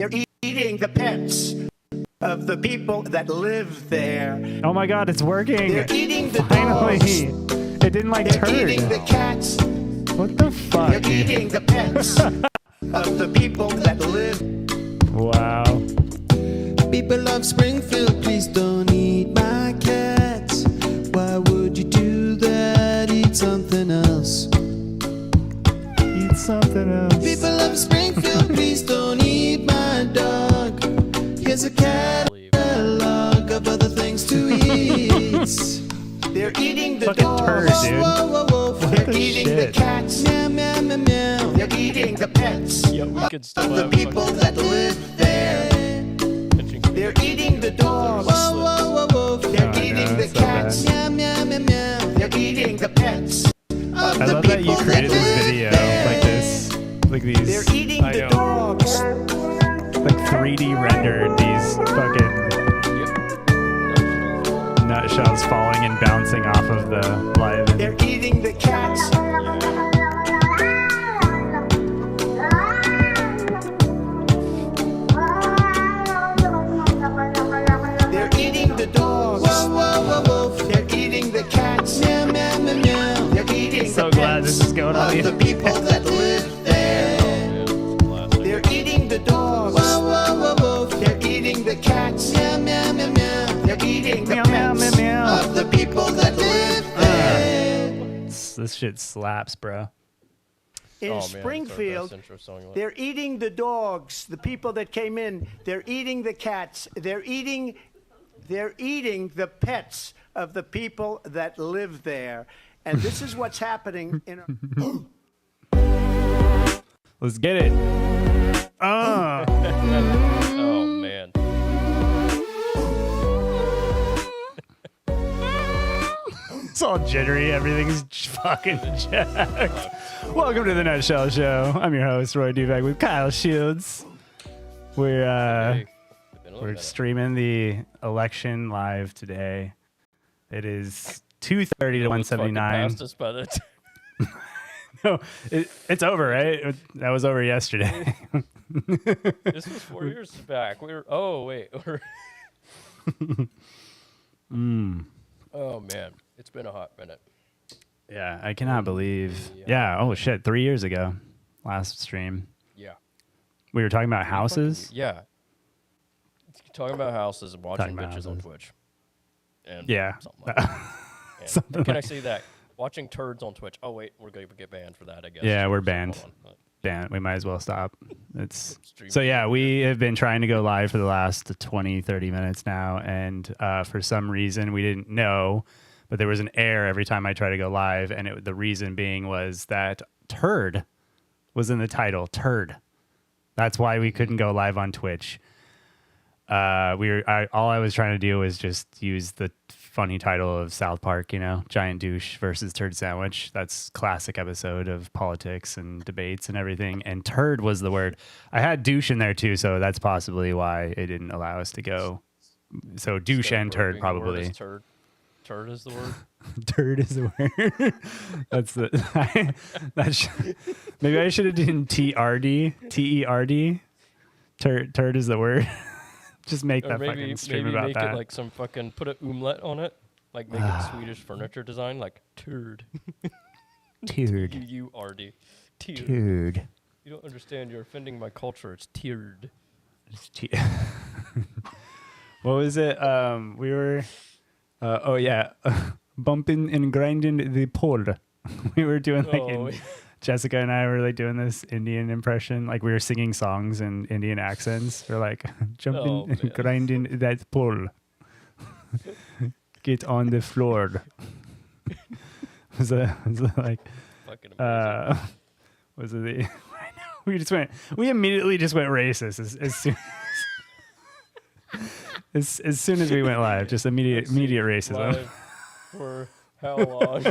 They're eating the pets of the people that live there. Oh my god, it's working. They're eating the Finally. dogs. It didn't like They're turd. eating the cats. What the fuck? They're eating the pets of the people that live. Wow. People of Springfield, please don't eat my cats. Why would you do that? Eat something else. Eat something else. People of Springfield, please don't eat my dog. Here's a catalog of other things to eat. They're eating the Fucking dogs. turd, dude. Whoa, whoa, whoa, whoa. They're the eating shit? the cats. Meow, meow, meow, meow. They're eating the pets Yeah, we could still of the have people fucking that live there. pitching They're eating the dogs. Whoa, whoa, whoa, whoa. They're Oh, no, eating the it's so cats. Meow, meow, meow, mew. They're eating the pets of I the love that you people created this live video there. like this. Like these. They're eating I the know, dogs. like 3D rendered these fucking nutshells falling and bouncing off of the live. They're eating the cats. They're eating the dogs. Whoa, whoa, whoa, whoa. They're eating the cats. Meow, meow, meow, meow. They're eating So the glad pets this is going on of the the people that live there. They're eating the dogs. Whoa, whoa, whoa, whoa. They're eating the cats. Meow, meow, meow, meow. They're eating the Meow, meow, pets meow, meow. of the people that live there. This shit slaps, bro. In Oh, man, it's our best Springfield, intro song yet. they're eating the dogs. The people that came in, they're eating the cats. They're eating the pets of the people that live there. And this is what's happening in Let's get it. Oh man. It's all jittery. Everything's fucking jacked. Welcome to the Nutshell Show. I'm your host, Roy Duvak, with Kyle Shields. We're Hey, been a little we're minute. streaming the election live today. It is 2:30 to It's fucking 179. past us by the time. No, it's over, right? That was over yesterday. This was 4 years back. We were. Oh wait. Oh man, it's been a hot minute. Yeah, I cannot believe. Yeah. Oh shit, 3 years ago, last stream. Yeah. We were talking about houses. Yeah. Talking about houses and watching Talking about bitches on houses. Twitch. And Yeah. Something like that. And Something can I like- say that? Watching turds on Twitch. Oh wait, we're gonna get banned for that, I guess. Yeah, we're So, banned. hold on. Dan, we might as well stop. It's Stream. so yeah, we have been trying to go live for the last 20-30 minutes now, and for some reason we didn't know, but there was an error every time I tried to go live, and the reason being was that turd was in the title. Turd. That's why we couldn't go live on Twitch. All I was trying to do was just use the funny title of South Park, Giant Douche versus Turd Sandwich. That's classic episode of politics and debates and everything. And turd was the word. I had douche in there too, so that's possibly why it didn't allow us to go. So douche and turd Being the word probably. is turd. Turd is the word. Turd is the word. That's the. Maybe I should have done TRD. TERD. Turd is the word. Just make Or that maybe fucking stream maybe about make that. it like some fucking put an umlaut on it, like make it Swedish furniture design, like turd. Turd. UURD. Tiered. Turd. You don't understand. You're offending my culture. It's tiered. What was it? We were. Oh yeah, bumping and grinding the pole. We were doing Oh, Jessica and I were like doing this Indian impression, like we were singing songs in Indian accents. We're like jumping Oh, and man. grinding that pole. Get on the floor. was it like fucking amazing. was it the? We immediately just went racist as soon as we went live. Just immediate Let's see, racism. live for how long?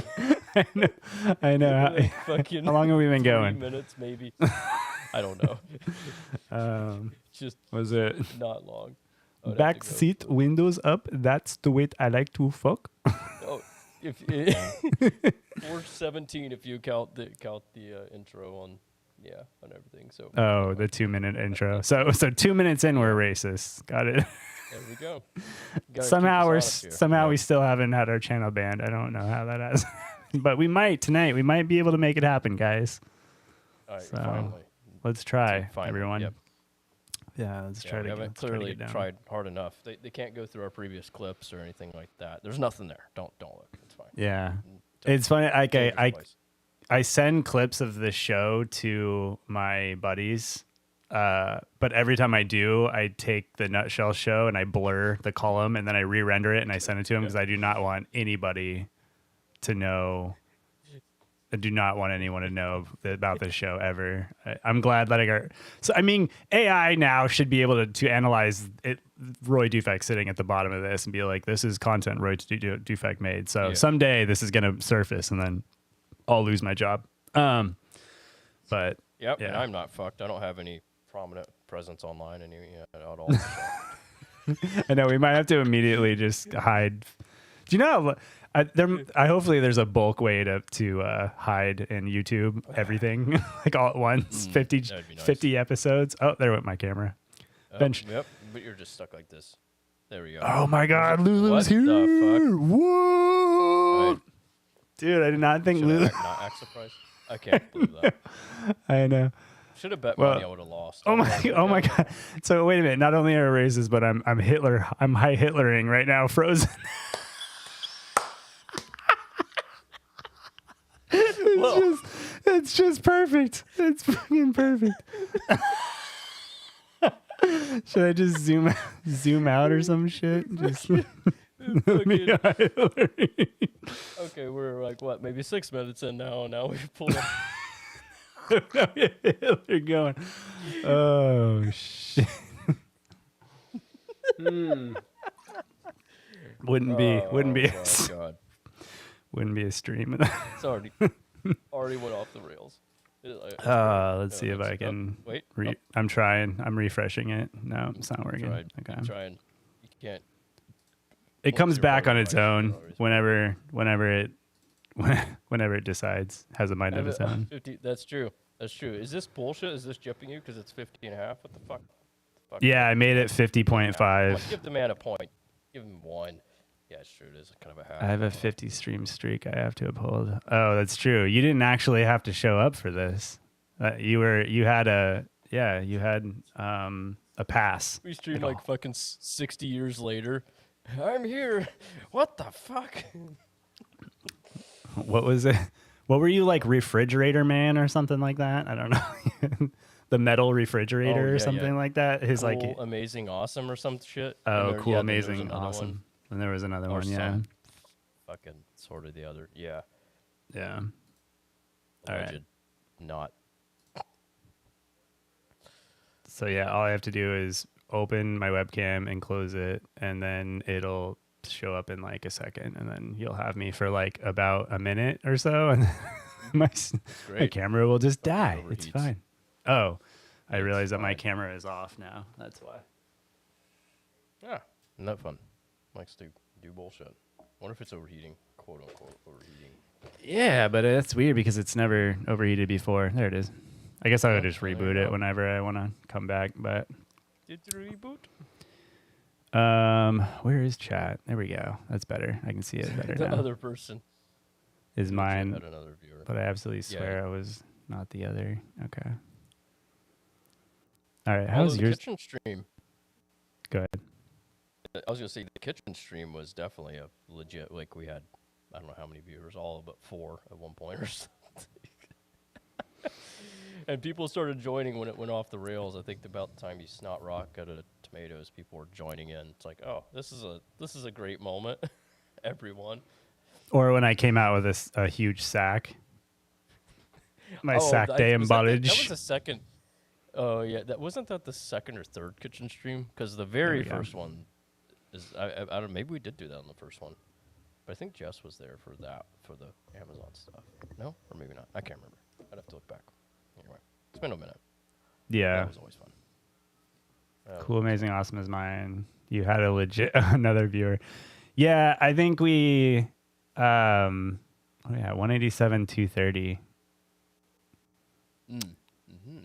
I know. Like fucking How long have we been 3 going? minutes, maybe. I don't know. Just Was it not long. I would have back to go seat, for- windows up? That's the way I like to fuck. Oh, or 17 if you count the intro on yeah, on everything. So Oh, the 2-minute intro. So 2 minutes in, we're racist. Got it. there we go. Gotta Somehow keep we're us honest here, somehow you know? we still haven't had our channel banned. I don't know how that has, but we might tonight. We might be able to make it happen, guys. All right, So finally. let's try, Finally, everyone. yep. Yeah, let's Yeah, try we to haven't let's try to clearly get down. tried hard enough. They can't go through our previous clips or anything like that. There's nothing there. Don't look. It's fine. Yeah, Don't- it's funny. Like don't I displace. I send clips of the show to my buddies, but every time I do, I take the Nutshell show and I blur the column and then I re-render it and I send it to them because I do not want anybody to know. I do not want anyone to know about this show ever. I'm glad that I got. So I mean, AI now should be able to analyze it. Roy Dufek sitting at the bottom of this and be like, "This is content Roy Dufek made." So Yeah. someday this is gonna surface and then I'll lose my job. But Yep, and yeah. I'm not fucked. I don't have any prominent presence online at all. So. I know we might have to immediately just hide. Do you know? Hopefully there's a bulk way to hide in YouTube everything like all at once. 50, that'd be nice. 50 episodes. Oh, there went my camera. Bench. Yep, but you're just stuck like this. There we go. Oh my God, Lulu's What here! the fuck? Whoa, Right. dude! I did not think Should Lulu. I not act surprised? I can't believe that. I know. Should have bet Well, money I would have lost. Oh my God! So wait a minute. Not only are we racist, but I'm Hitler. I'm high Hitlering right now. Frozen. It's just perfect. It's fucking perfect. Should I just zoom out or some shit? Just me high Hitlering. Okay, we're like what, maybe 6 minutes in now. Now we've pulled up. Hitler going. Oh shit. Wouldn't be Oh my God. wouldn't be a stream. It's already went off the rails. It's Let's see great. if I can. Wait. I'm trying. I'm refreshing it. No, it's not working. Tried. Okay. I'm trying. You can't. It comes your back on button its right? own Always. whenever it decides. Has a mind of its own. 50, that's true. That's true. Is this bullshit? Is this jipping you because it's 50.5? What the fuck? Yeah, I made it 50.5. Come on, give the man a point. Give him one. Yeah, it's true. It is kind of a half. I have a 50 stream streak I have to uphold. Oh, that's true. You didn't actually have to show up for this. You had a pass. We stream like fucking 60 years later. I'm here. What the fuck? What was it? What were you like, refrigerator man or something like that? I don't know. The metal refrigerator Oh, or yeah, something yeah. like that. His Cool, like amazing, awesome, or some shit. oh, And there- cool, yeah, then there was amazing, another awesome. one, And there was another or one, yeah. some fucking sort of the other. Yeah. Yeah. All right. Alleged. Not. So yeah, all I have to do is open my webcam and close it, and then it'll show up in like a second, and then you'll have me for like about a minute or so, and my Great. camera will just Fucking die. It's overheats. fine. Oh, I It's realize that my fine. camera is off now. That's why. Yeah. Isn't that fun? Likes to do bullshit. Wonder if it's overheating, quote unquote overheating. Yeah, but it's weird because it's never overheated before. There it is. I guess I would Oh, just there you reboot it go. whenever I want to come back, but Did you reboot? where is chat? There we go. That's better. I can see it better The now. other person. Is mine, Had another viewer. but I absolutely Yeah. swear I was not the other. Okay. All right. Although How's the yours? kitchen stream? Go ahead. I was gonna say the kitchen stream was definitely a legit. Like we had, I don't know how many viewers, all but 4 at one point or something. And people started joining when it went off the rails. I think about the time you snot rock out of tomatoes, people were joining in. It's like, oh, this is a great moment. Everyone. Or when I came out with a huge sack. My sack day was that embottage. that was the second. Oh yeah, that wasn't that the second or third kitchen stream? Because the very we go. first one is I don't know, maybe we did do that on the first one, but I think Jess was there for that for the Amazon stuff. No, or maybe not. I can't remember. I'd have to look back. Anyway, it's been a minute. Yeah. That was always fun. Cool, amazing, awesome is mine. You had a legit another viewer. Yeah, I think we 187 230.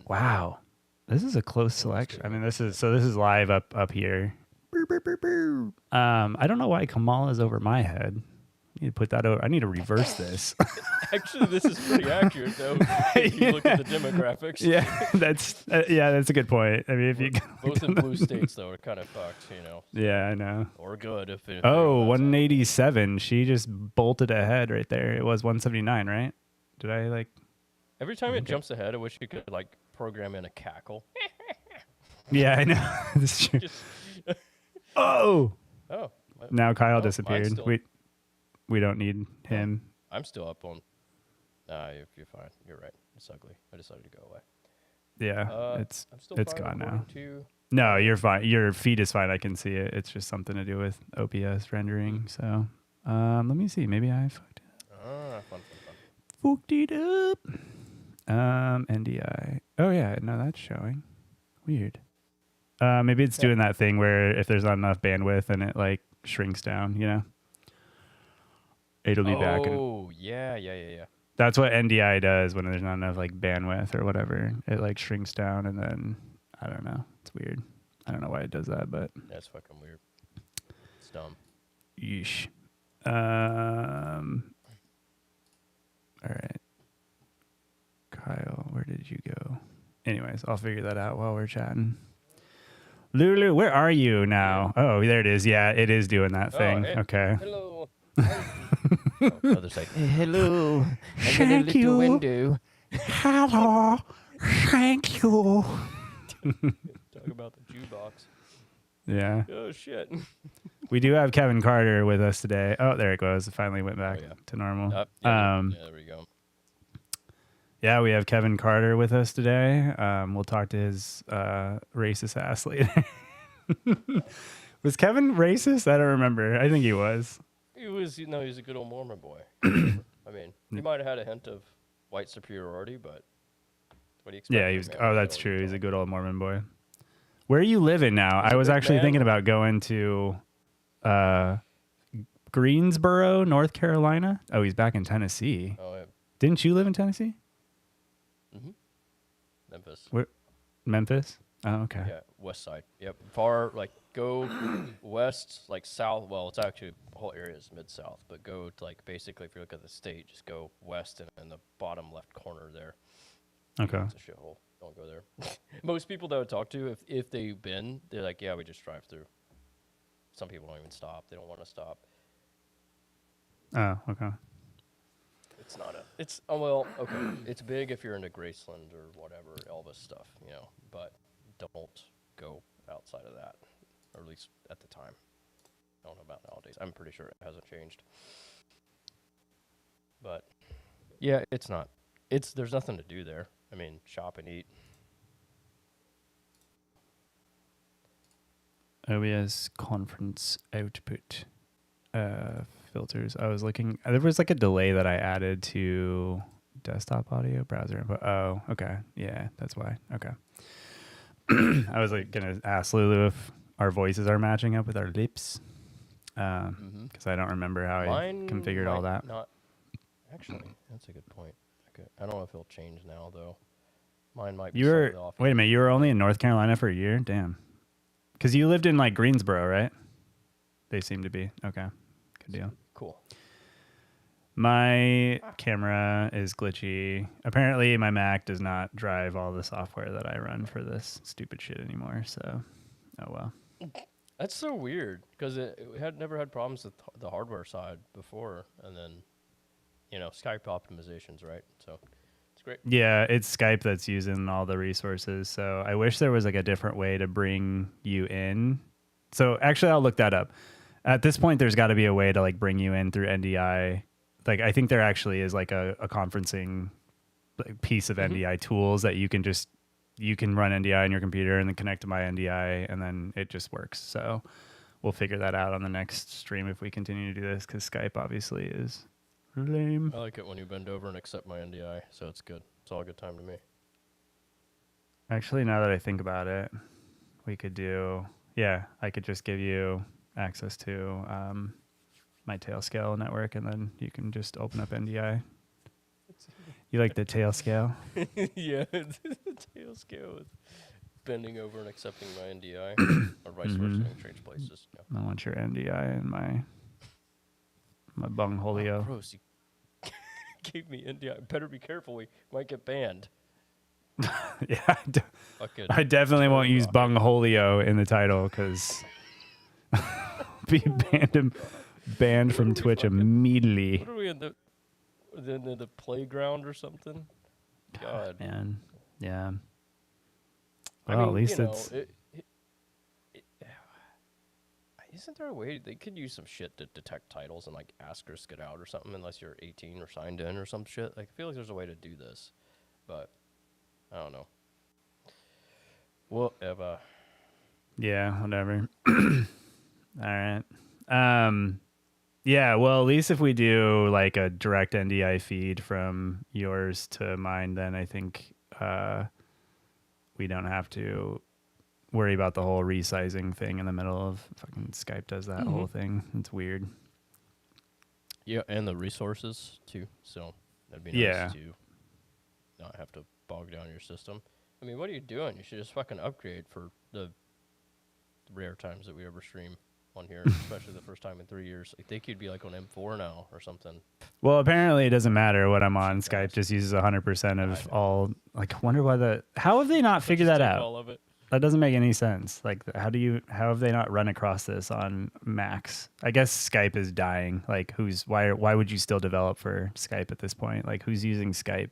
Wow. This is a close selection. I mean, this is live up here. I don't know why KaLlama is over my head. I need to put that over. I need to reverse this. Actually, this is pretty accurate, though. If you look at the demographics. Yeah, that's a good point. I mean, if you both in blue states, though, are kind of fucked, you know. Yeah, I know. Or good if. Oh, 187. She just bolted ahead right there. It was 179, right? Did I like? Every time it jumps ahead, I wish you could like program in a cackle. Yeah, I know. That's true. Oh. Now Kyle disappeared. We don't need him. I'm still up on. You're fine. You're right. It's ugly. I decided to go away. Yeah, I'm still it's fine gone now. No, you're fine. Your feed is fine. I can see it. It's just something to do with OBS rendering. So, let me see. Maybe I fucked it up. Fun. Fucked it up. NDI. Oh yeah, no, that's showing. Weird. Maybe it's doing that thing where if there's not enough bandwidth and it like shrinks down, you know. It'll be back. Oh, yeah. That's what NDI does when there's not enough like bandwidth or whatever. It like shrinks down and then I don't know. It's weird. I don't know why it does that, but that's fucking weird. It's dumb. Yeesh. All right. Kyle, where did you go? Anyways, I'll figure that out while we're chatting. Lulu, where are you now? Oh, there it is. Yeah, it is doing that thing. Okay. Hello. Other side. Hello. Thank you. Window. Hello. Thank you. Talk about the jukebox. Yeah. Oh, shit. We do have Kevin Carter with us today. Oh, there it goes. It finally went back to normal. Yeah, there we go. Yeah, we have Kevin Carter with us today. We'll talk to his racist ass later. Was Kevin racist? I don't remember. I think he was. He was, he's a good old Mormon boy. I mean, he might have had a hint of white superiority, but what do you expect? Yeah, he was. Oh, that's true. He's a good old Mormon boy. Where are you living now? I was actually thinking about going to Greensboro, North Carolina. Oh, he's back in Tennessee. Oh, yeah. Didn't you live in Tennessee? Mm-hmm. Memphis. Where? Memphis? Oh, okay. Yeah, west side. Yep. Far, like, go west, like south. Well, it's actually, the whole area is mid-south, but go to, like, basically, if you look at the state, just go west and in the bottom left corner there. Okay. It's a shithole. Don't go there. Most people that I would talk to, if they've been, they're like, yeah, we just drive through. Some people don't even stop. They don't want to stop. Oh, okay. It's not well, okay. It's big if you're into Graceland or whatever, Elvis stuff, but don't go outside of that, or at least at the time. I don't know about nowadays. I'm pretty sure it hasn't changed. But yeah, it's not. There's nothing to do there. I mean, shop and eat. OBS conference output filters. I was looking. There was like a delay that I added to desktop audio browser input. Oh, okay. Yeah, that's why. Okay. I was like gonna ask Lulu if our voices are matching up with our lips, because I don't remember how I configured all that. Not actually. That's a good point. Okay. I don't know if it'll change now though. Mine might be slightly off. Wait a minute. You were only in North Carolina for a year? Damn. Because you lived in like Greensboro, right? They seem to be. Okay. Good deal. Cool. My camera is glitchy. Apparently, my Mac does not drive all the software that I run for this stupid shit anymore. So, oh well. That's so weird because it had never had problems with the hardware side before, and then, Skype optimizations, right? So it's great. Yeah, it's Skype that's using all the resources. So I wish there was like a different way to bring you in. So actually, I'll look that up. At this point, there's got to be a way to like bring you in through NDI. Like I think there actually is like a conferencing piece of NDI tools that you can run NDI on your computer and then connect to my NDI and then it just works. So we'll figure that out on the next stream if we continue to do this because Skype obviously is lame. I like it when you bend over and accept my NDI, so it's good. It's all a good time to me. Actually, now that I think about it, we could I could just give you access to my Tailscale network, and then you can just open up NDI. You like the Tailscale? Yeah, the Let's go with bending over and accepting my NDI, or vice versa in strange places. Yeah. I want your NDI and my bungholio. Oh, gross. You gave me NDI. Better be careful. We might get banned. Yeah, Fucking I definitely won't use rocket. bungholio in the title because be banned from Twitch immediately. What are we in the playground or something? God. Man, yeah. I Well, mean, at least you know, it's isn't there a way they could use some shit to detect titles and like ask or get out or something unless you're 18 or signed in or some shit? Like, I feel like there's a way to do this, but I don't know. Whatever. yeah, whatever. All right. Yeah, well, at least if we do like a direct NDI feed from yours to mine, then I think we don't have to worry about the whole resizing thing in the middle of fucking Skype does that whole thing. It's weird. Yeah, and the resources too. So that'd be Yeah. nice to not have to bog down your system. I mean, what are you doing? You should just fucking upgrade for the rare times that we ever stream on here, especially the first time in 3 years. I think you'd be like on M4 now or something. Well, apparently it doesn't matter what I'm on. Skype Fast. just uses 100% of all. Like, wonder why how have they not figured that Take out? all of it. That doesn't make any sense. Like, how have they not run across this on Macs? I guess Skype is dying. Like, why would you still develop for Skype at this point? Like, who's using Skype?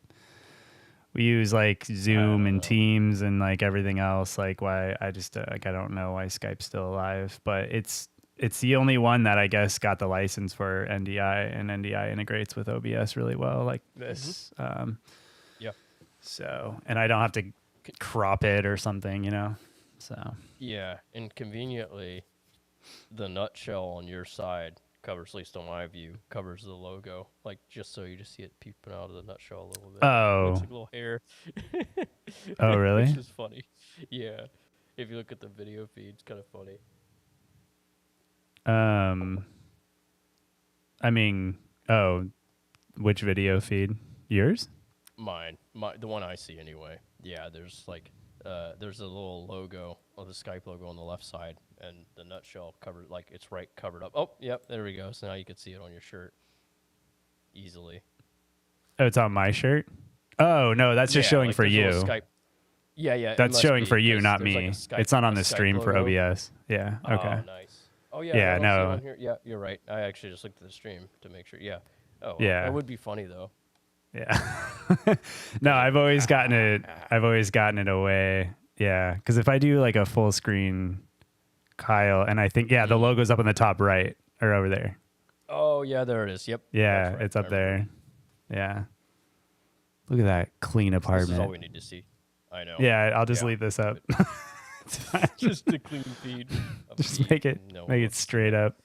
We use like Zoom and Teams and like everything else. Like, why? I just like, I don't know why Skype's still alive, but it's the only one that I guess got the license for NDI, and NDI integrates with OBS really well. Like this. Yeah. So, and I don't have to crop it or something, you know. So. Yeah, and conveniently, the nutshell on your side covers, at least on my view, covers the logo. Like, just so you just see it peeping out of the nutshell a little bit. Oh. Looks like a little hair. Oh, really? Which is funny. Yeah. If you look at the video feed, it's kind of funny. I mean, which video feed? Yours? Mine. The one I see anyway. Yeah, there's like, there's a little logo, or the Skype logo on the left side, and the nutshell covered, like, it's right covered up. Oh, yep, there we go. So now you can see it on your shirt easily. Oh, it's on my shirt? Oh, no, that's just Yeah, showing like for there's a you. little Skype. Yeah, it That's must showing be, for you, 'cause not there's, me. like, a Skype- It's not on a the Skype stream for logo. OBS. Yeah, okay. Oh, nice. Oh, yeah. Yeah, I don't see it no. on here. Yeah, you're right. I actually just looked at the stream to make sure. Yeah. Oh, Yeah. That would be funny, though. Yeah. No, I've always gotten it away. Yeah, because if I do like a full screen Kyle, and I think, the logo's up on the top right or over there. Oh, yeah, there it is. Yep. Yeah, That's right. it's up I there. remember. Yeah. Look at that clean This is all apartment. we need to see. I know. Yeah, I'll just Yeah. leave this up. Just a cclean feed. Just make it No. straight up.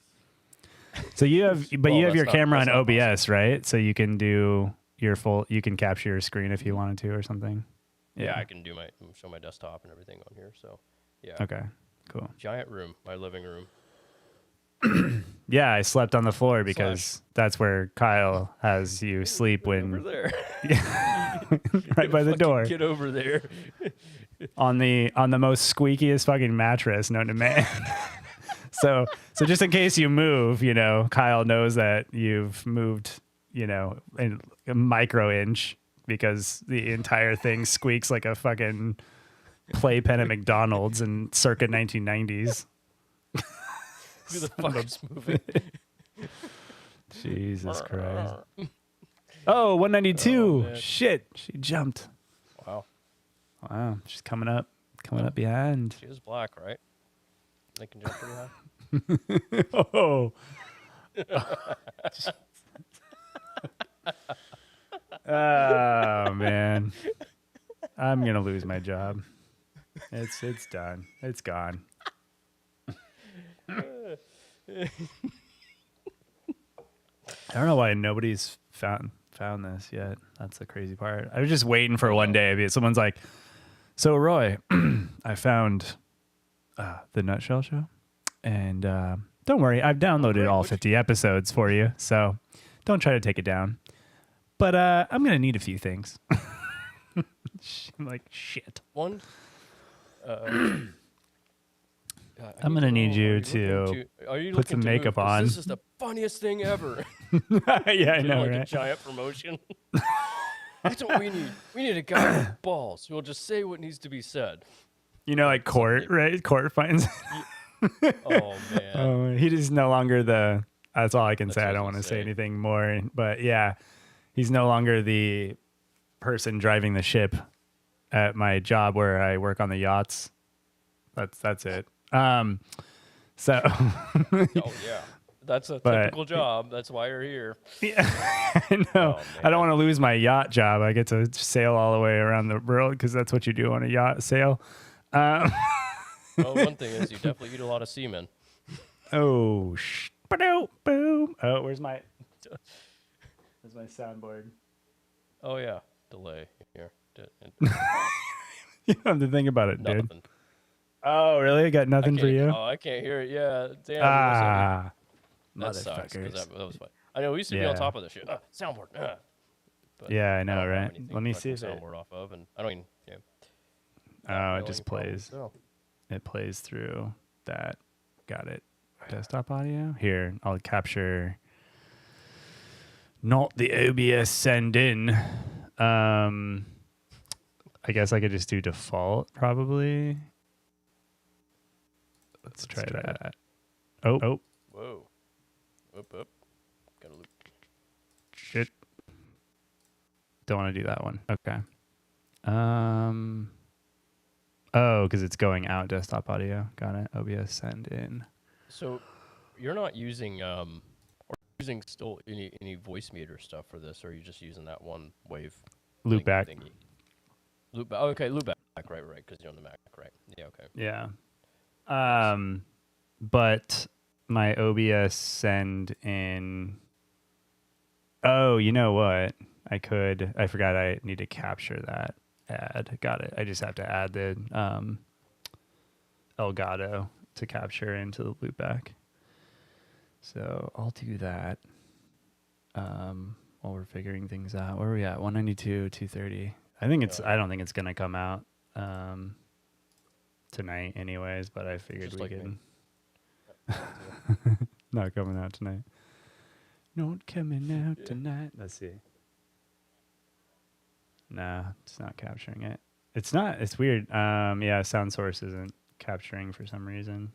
So you have, but Well, you have your that's not- camera on that's not OBS, right? So you can do you can capture your screen if you wanted to or something. Yeah, I can show my desktop and everything on here. So, yeah. Okay. Cool. Giant room, my living room. Yeah, I slept on the floor because that's where Kyle has you sleep Over when there. right by the Fucking door Get over there. on the most squeakiest fucking mattress known to man. So just in case you move, you know, Kyle knows that you've moved, you know, in a micro inch because the entire thing squeaks like a fucking playpen at McDonald's in circa 1990s. Who the fuck's moving? Jesus Christ. Oh, 192. Oh, man. Shit. She jumped. Wow. Wow. She's coming up behind. She is black, right? They can jump pretty high. Oh. Oh, man. I'm going to lose my job. It's done. It's gone. I don't know why nobody's found this yet. That's the crazy part. I was just waiting for one day because someone's like, "So Roy, I found the Nutshell Show, and don't worry, I've downloaded all 50 episodes for you. So don't try to take it down. But I'm gonna need a few things." I'm like, shit. One. I'm gonna need you Are you put looking some to makeup move? 'Cause on. This is the funniest thing ever. Yeah, I Do know, like a right? giant promotion. That's what we need. We need a guy with balls who will just say what needs to be said. You know, like court, something. right? Court finds. Oh man. Oh, he is no longer the. That's all I can That's say. what I I don't was want to gonna say say. anything more. But yeah, he's no longer the person driving the ship at my job where I work on the yachts. That's it. So. Oh yeah. That's a But- typical job. That's why you're here. Yeah, I know. Oh, I don't man. want to lose my yacht job. I get to sail all the way around the world because that's what you do on a yacht sail. Well, one thing is you definitely eat a lot of semen. Oh, boom. Oh, where's my soundboard? Oh yeah. Delay here. You don't have to think about it, dude. Nothing. Oh, really? I got nothing for you? Oh, I can't hear it. Yeah. Damn. Ah, that sucks. 'Cause motherfuckers. that was fun. I know we used to be on Yeah. top of this shit. Soundboard. But Yeah, I I know, don't have right? anything Let me to see fucking if it. soundboard off of, and I don't even. Yeah. Oh, it just plays. So. It plays through that. Got it. Desktop audio. Here, I'll capture. Not the OBS send in. I guess I could just do default probably. Let's try that. Oh, Whoa. Up. Gotta loop. shit. Don't want to do that one. Okay. Oh, because it's going out desktop audio. Got it. OBS send in. So, you're not using or using still any voice meter stuff for this, or are you just using that one wave Loop back. thingy? Loop back. Okay, loop back. Right, because you're on the Mac, right? Yeah. Okay. Yeah. But my OBS send in. Oh, you know what? I forgot I need to capture that ad. Got it. I just have to add the Elgato to capture into the loopback. So I'll do that while we're figuring things out. Where are we at? 192, 230. I don't think it's gonna come out tonight, anyways. But I figured Just we like me. could. Not coming out tonight. Not coming out tonight. Let's see. Nah, it's not capturing it. It's not. It's weird. Yeah, sound source isn't capturing for some reason.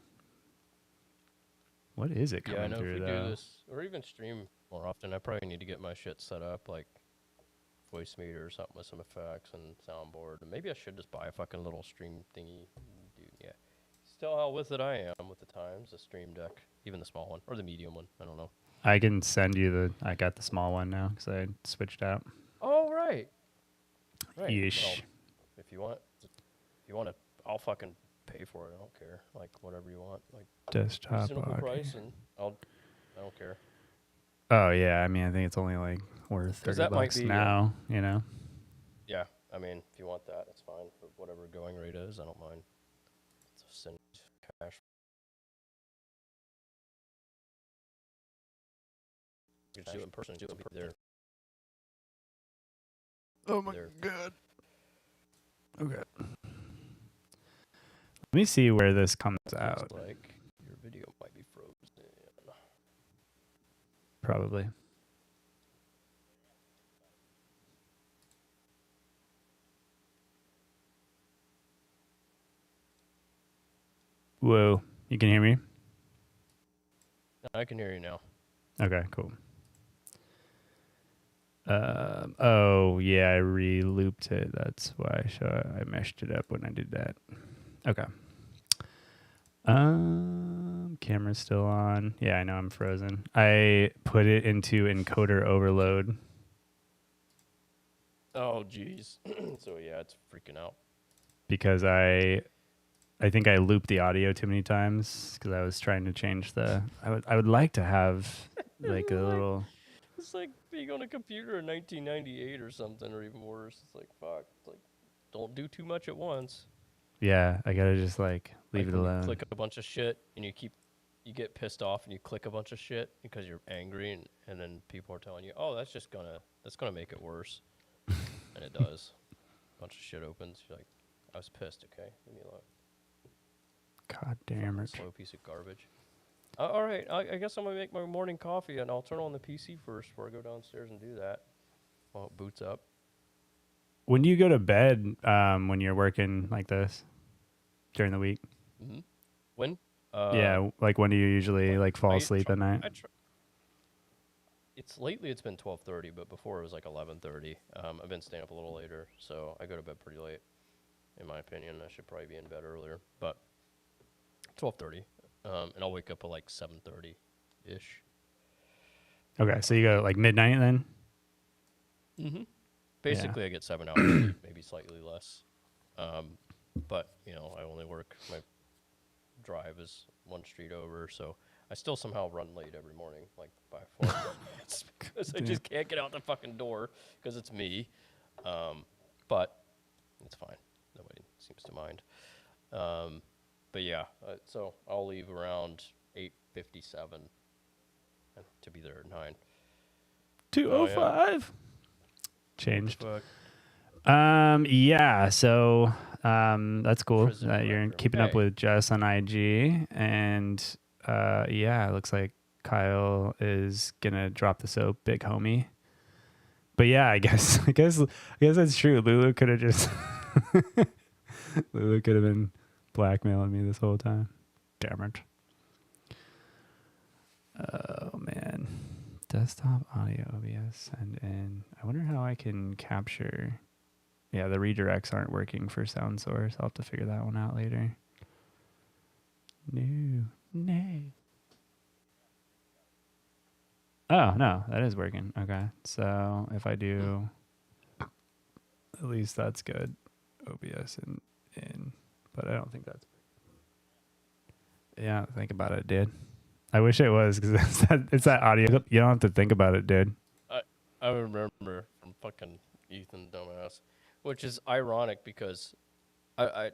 What is it coming Yeah, I know through if we though? do this, or even stream more often, I probably need to get my shit set up, like voice meter or something with some effects and soundboard. And maybe I should just buy a fucking little stream thingy. Dude, yeah. Still how with it I am with the times, the stream deck, even the small one, or the medium one, I don't know. I can send you I got the small one now because I switched out. Oh, right. Right. Yeesh. Well, if you want to, I'll fucking pay for it. I don't care. Like, whatever you want. Like, Desktop reasonable audio. price, and I don't care. Oh yeah, I mean I think it's only like worth 'Cause $30 that might be, now. You know. Yeah, I mean, if you want that, it's fine. For whatever going rate is, I don't mind. Just send cash. You just do it in person. Do it there. Oh my There. god. Okay. Let me see where this comes out. Looks like your video might be frozen. Probably. Whoa. You can hear me? I can hear you now. Okay, cool. Oh, yeah, I re-looped it. That's why I meshed it up when I did that. Okay. Camera's still on. Yeah, I know I'm frozen. I put it into encoder overload. Oh, jeez. So, yeah, it's freaking out. Because I think I looped the audio too many times because I was trying to change I would like to have like a little. It's like being on a computer in 1998 or something, or even worse. It's like, fuck. It's like, don't do too much at once. Yeah, I gotta just like leave it when alone. You click a bunch of shit and you get pissed off and you click a bunch of shit because you're angry and then people are telling you, oh, that's gonna make it worse. And it does. bunch of shit opens. You're like, I was pissed. Okay, leave me alone. God damn it. Slow piece of garbage. All right, I guess I'm gonna make my morning coffee, and I'll turn on the PC first before I go downstairs and do that. While it boots up. When do you go to bed when you're working like this during the week? Mm-hmm. When? Yeah, like when do you usually like fall asleep at night? Lately it's been 12:30, but before it was like 11:30. I've been staying up a little later, so I go to bed pretty late. In my opinion, I should probably be in bed earlier, but 12:30, and I'll wake up at like 7:30 ish. Okay, so you go like midnight then? Mm-hmm. Basically, I get 7 hours, sleep, maybe slightly less. But you know, I only work. My drive is one street over, so I still somehow run late every morning, like by 4 minutes, because I just can't get out the fucking door because it's me. But it's fine. Nobody seems to mind. But yeah, so I'll leave around 8:57 to be there at 9. 2:05. Changed. Fuck. Yeah, so that's cool Prison that you're record. keeping up Okay. with Jess on IG, and yeah, it looks like Kyle is gonna drop the soap, big homie. But yeah, I guess that's true. Lulu could have just Lulu could have been blackmailing me this whole time. Damn it. Oh man. Desktop audio OBS send in. I wonder how I can capture. Yeah, the redirects aren't working for sound source. I'll have to figure that one out later. No. Oh, no, that is working. Okay. So if I do, at least that's good. OBS in, but I don't think that's. Yeah, think about it, dude. I wish it was, because it's that audio. You don't have to think about it, dude. I remember from fucking Ethan dumbass, which is ironic because I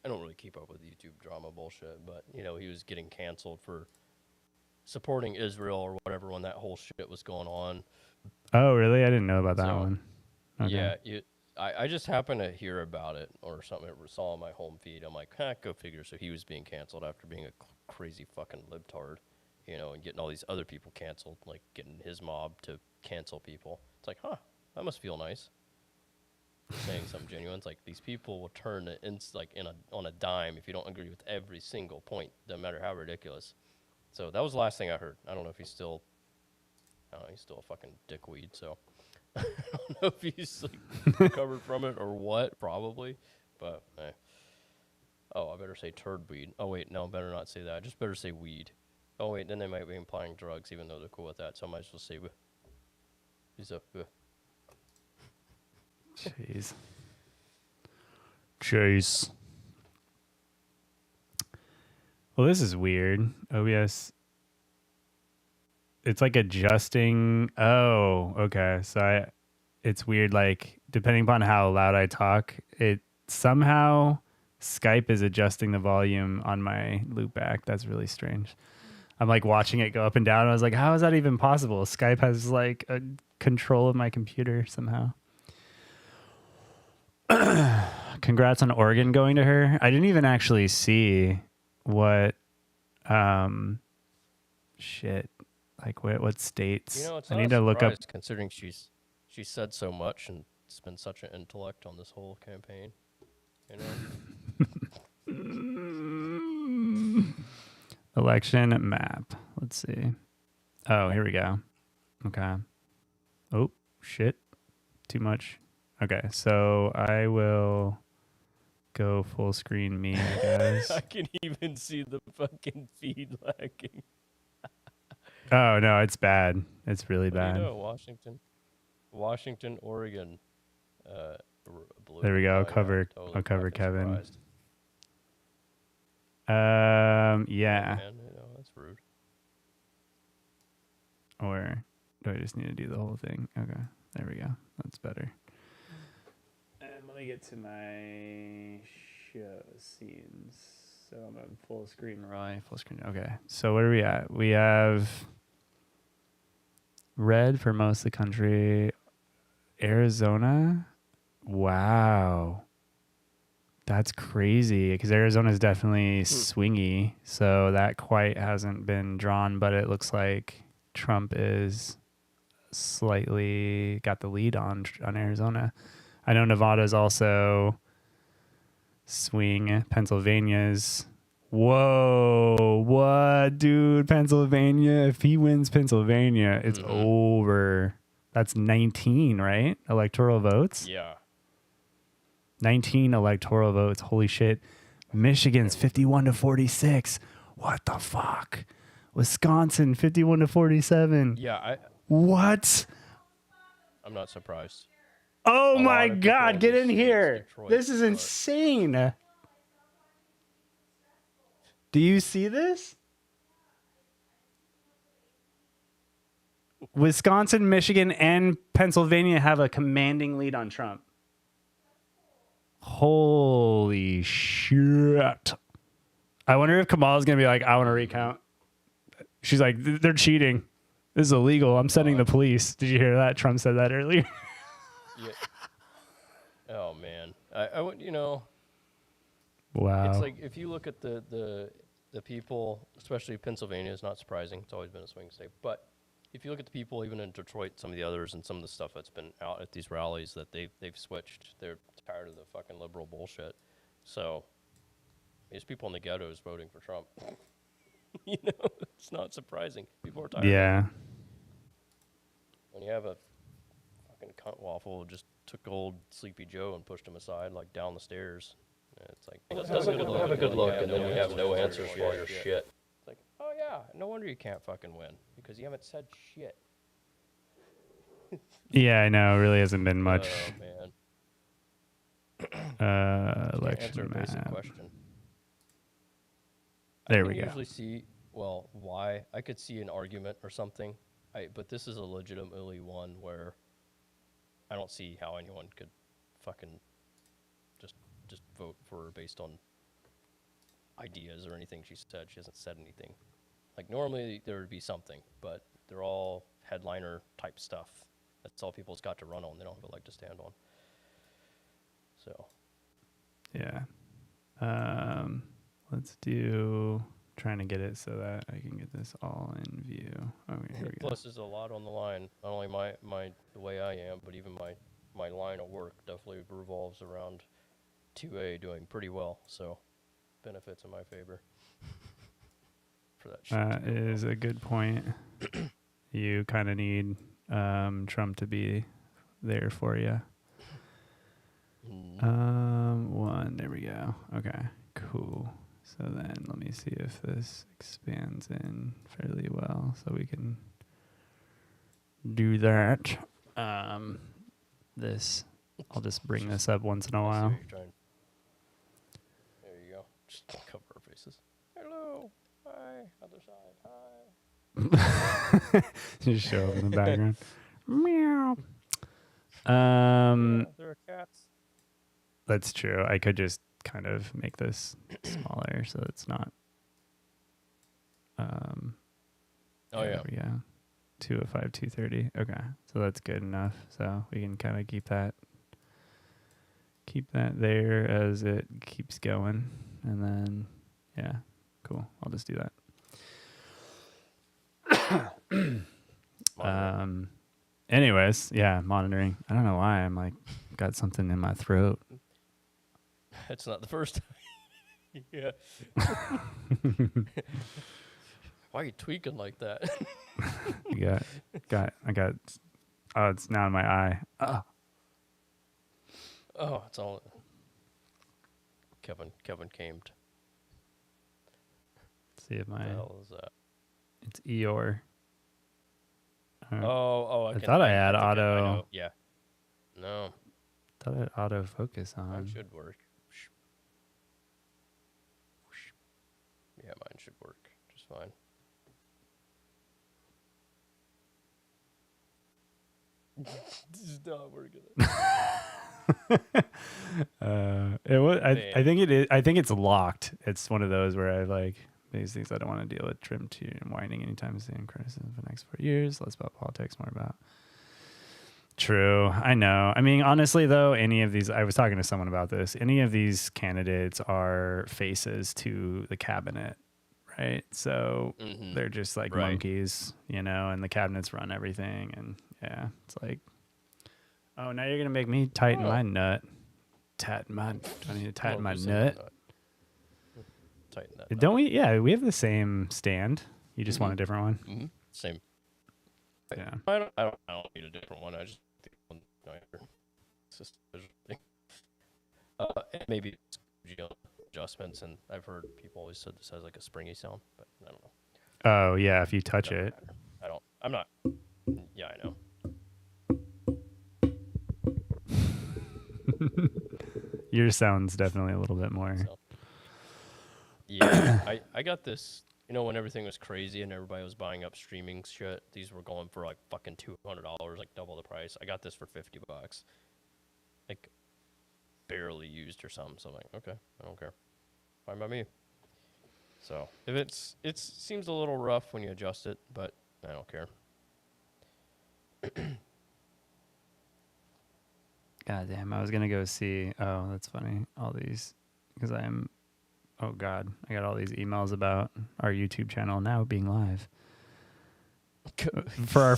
don't really keep up with YouTube drama bullshit, but you know, he was getting canceled for supporting Israel or whatever when that whole shit was going on. Oh, really? I didn't know about that So, one. Okay. Yeah, I just happened to hear about it or something. I saw on my home feed. I'm like, go figure. So he was being canceled after being a crazy fucking libtard, you know, and getting all these other people canceled, like getting his mob to cancel people. It's like, that must feel nice. Saying something genuine. It's like these people will turn it on a dime if you don't agree with every single point, no matter how ridiculous. So that was the last thing I heard. I don't know if he's still a fucking dickweed, so I don't know if he's like recovered from it or what, probably. But oh, I better say turd weed. Oh wait, no, I better not say that. I just better say weed. Oh wait, then they might be implying drugs, even though they're cool with that. So I might as well say he's a Jeez. Well, this is weird. OBS. It's like adjusting. Oh, okay. So it's weird. Like, depending upon how loud I talk, it somehow Skype is adjusting the volume on my loopback. That's really strange. I'm like watching it go up and down. I was like, how is that even possible? Skype has like a control of my computer somehow. Congrats on Oregon going to her. I didn't even actually see what shit, like what states. You know, it's I not need a to look up. surprise considering she said so much and spent such an intellect on this whole campaign. You know. Election map. Let's see. Oh, here we go. Okay. Oh, shit. Too much. Okay, so I will go full screen me, I guess. I can even see the fucking feed lagging. Oh, no, it's bad. It's really What do bad. you know, Washington, Oregon. Blue. There we go. Oh, I'll cover fucking Kevin. surprised. Yeah. Man, you know, that's rude. Or do I just need to do the whole thing? Okay, there we go. That's better. And let me get to my show scenes. So I'm on full screen, Roy. Full screen. Okay. So where are we at? We have red for most of the country. Arizona Wow. That's crazy because Arizona's definitely swingy. So that quite hasn't been drawn, but it looks like Trump is slightly got the lead on Arizona. I know Nevada's also swing. Pennsylvania's. Whoa. What, dude? Pennsylvania. If he wins Pennsylvania, it's over. That's 19, right? Electoral votes? Yeah. 19 electoral votes. Holy shit. Michigan's 51-46. What the fuck? Wisconsin 51-47. Yeah, What? I'm not surprised. Oh A my lot of people God, in get these in states, here. Detroit, This is but- insane. Do you see this? Wisconsin, Michigan, and Pennsylvania have a commanding lead on Trump. Holy shit. I wonder if Kamala's going to be like, I want to recount. She's like, they're cheating. This is illegal. I'm sending the police. Did you hear that? Trump said that earlier. Yeah. Oh man, I would, you know, Wow. it's like if you look at the people, especially Pennsylvania is not surprising. It's always been a swing state, but if you look at the people, even in Detroit, some of the others, and some of the stuff that's been out at these rallies, that they've switched. They're tired of the fucking liberal bullshit. So there's people in the ghettos voting for Trump. You know, it's not surprising. People are tired. Yeah. When you have a fucking cunt waffle who just took old Sleepy Joe and pushed him aside, like down the stairs. It's like, have a good look, and then we have no answers for all your shit. It's like, oh yeah, no wonder you can't fucking win, because you haven't said shit. Yeah, I know. It really hasn't been much Oh man. Answer election a basic map. question. There I we can go. usually see, well, why. I could see an argument or something, but this is a legitimately one where I don't see how anyone could fucking just vote for her based on ideas or anything she said. She hasn't said anything. Like, normally there would be something, but they're all headliner type stuff. That's all people's got to run on. They don't have a leg to stand on. So. Yeah. Let's trying to get it so that I can get this all in view. Okay, here we go. Plus, there's a lot on the line. Not only the way I am, but even my line of work definitely revolves around 2A doing pretty well. So, benefits in my favor. For that shit. That is a good point. You kind of need Trump to be there for you. There we go. Okay, cool. So then let me see if this expands in fairly well so we can do that. I'll just bring this up once in a I see while. what you're trying- There you go. Just cover our faces. Hello. Hi. Other side. Hi. Just show up in the background. Meow. Yeah, there are cats. That's true. I could just kind of make this smaller so it's not. Oh yeah. There we go. 205, 230. Okay, so that's good enough. So we can kind of keep that there as it keeps going, and then yeah, cool. I'll just do that. Anyways, yeah, monitoring. I don't know why I'm like got something in my throat. It's not the first time. Yeah. Why are you tweaking like that? I got. Oh, it's now in my eye. Oh. Oh, it's all. Kevin came. See if What my. the hell is that? It's Eeyore. Oh, I thought I had think I auto. know. Yeah. No, Thought I had autofocus on. mine should work. Yeah, mine should work just fine. This is not working. It was. I Man. think it is. I think it's locked. It's one of those where I like these things. I don't want to deal with trim to and winding anytime soon. Crisis for the next 4 years. Less about politics, more about True. I know. I mean, honestly, though, any of these, I was talking to someone about this, any of these candidates are faces to the cabinet, right? So they're just like Right. monkeys, you know, and the cabinets run everything. And yeah, it's like, oh, now you're going to make me tighten my nut. I need to tighten my nut. Tighten that. Don't we? Yeah, we have the same stand. You just want a different one? Mm-hmm. Same. Yeah. I don't need a different one. I just think one nicer. It's just a visual thing. And maybe it's adjustments, and I've heard people always said this has like a springy sound, but I don't know. Oh, yeah, if you touch it. Matter. I'm not. Yeah, I know. Your sound's definitely a little bit more. So, yeah, I got this. You know, when everything was crazy and everybody was buying up streaming shit, these were going for like fucking $200, like double the price. I got this for $50, like barely used or something. So I'm like, okay, I don't care, fine by me. So if it seems a little rough when you adjust it, but I don't care. God damn, I was gonna go see. Oh, that's funny. All these, because I'm. Oh God, I got all these emails about our YouTube channel now being live. For our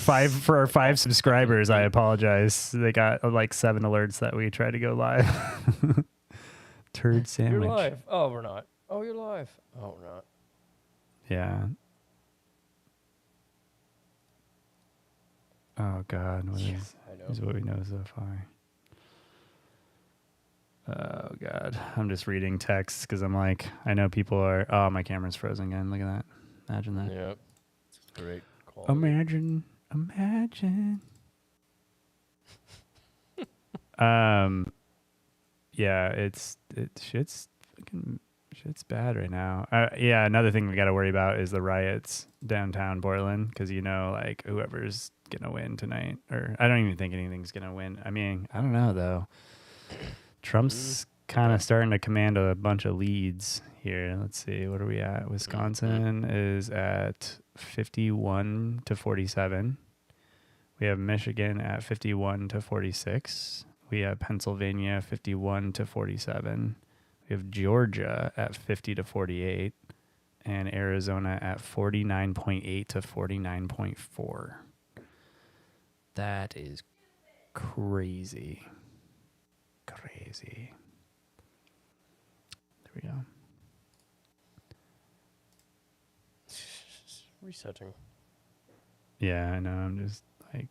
five subscribers, I apologize. They got like 7 alerts that we tried to go live. Turd sandwich. You're live. Oh, we're not. Oh, you're live. Oh, we're not. Yeah. Oh God, what is what we know so far? Oh God, I'm just reading texts because I'm like, I know people are. Oh, my camera's frozen again. Look at that. Imagine that. Yep. Great quality. Imagine. Yeah, shit's bad right now. Yeah, another thing we got to worry about is the riots downtown Portland, because you know, like whoever's gonna win tonight, or I don't even think anything's gonna win. I mean, I don't know though. Trump's kind of starting to command a bunch of leads here. Let's see, what are we at? Wisconsin is at 51 to 47. We have Michigan at 51 to 46. We have Pennsylvania 51 to 47. We have Georgia at 50 to 48, and Arizona at 49.8 to 49.4. That is crazy. Crazy. There we go. Resetting. Yeah, I know. I'm just like,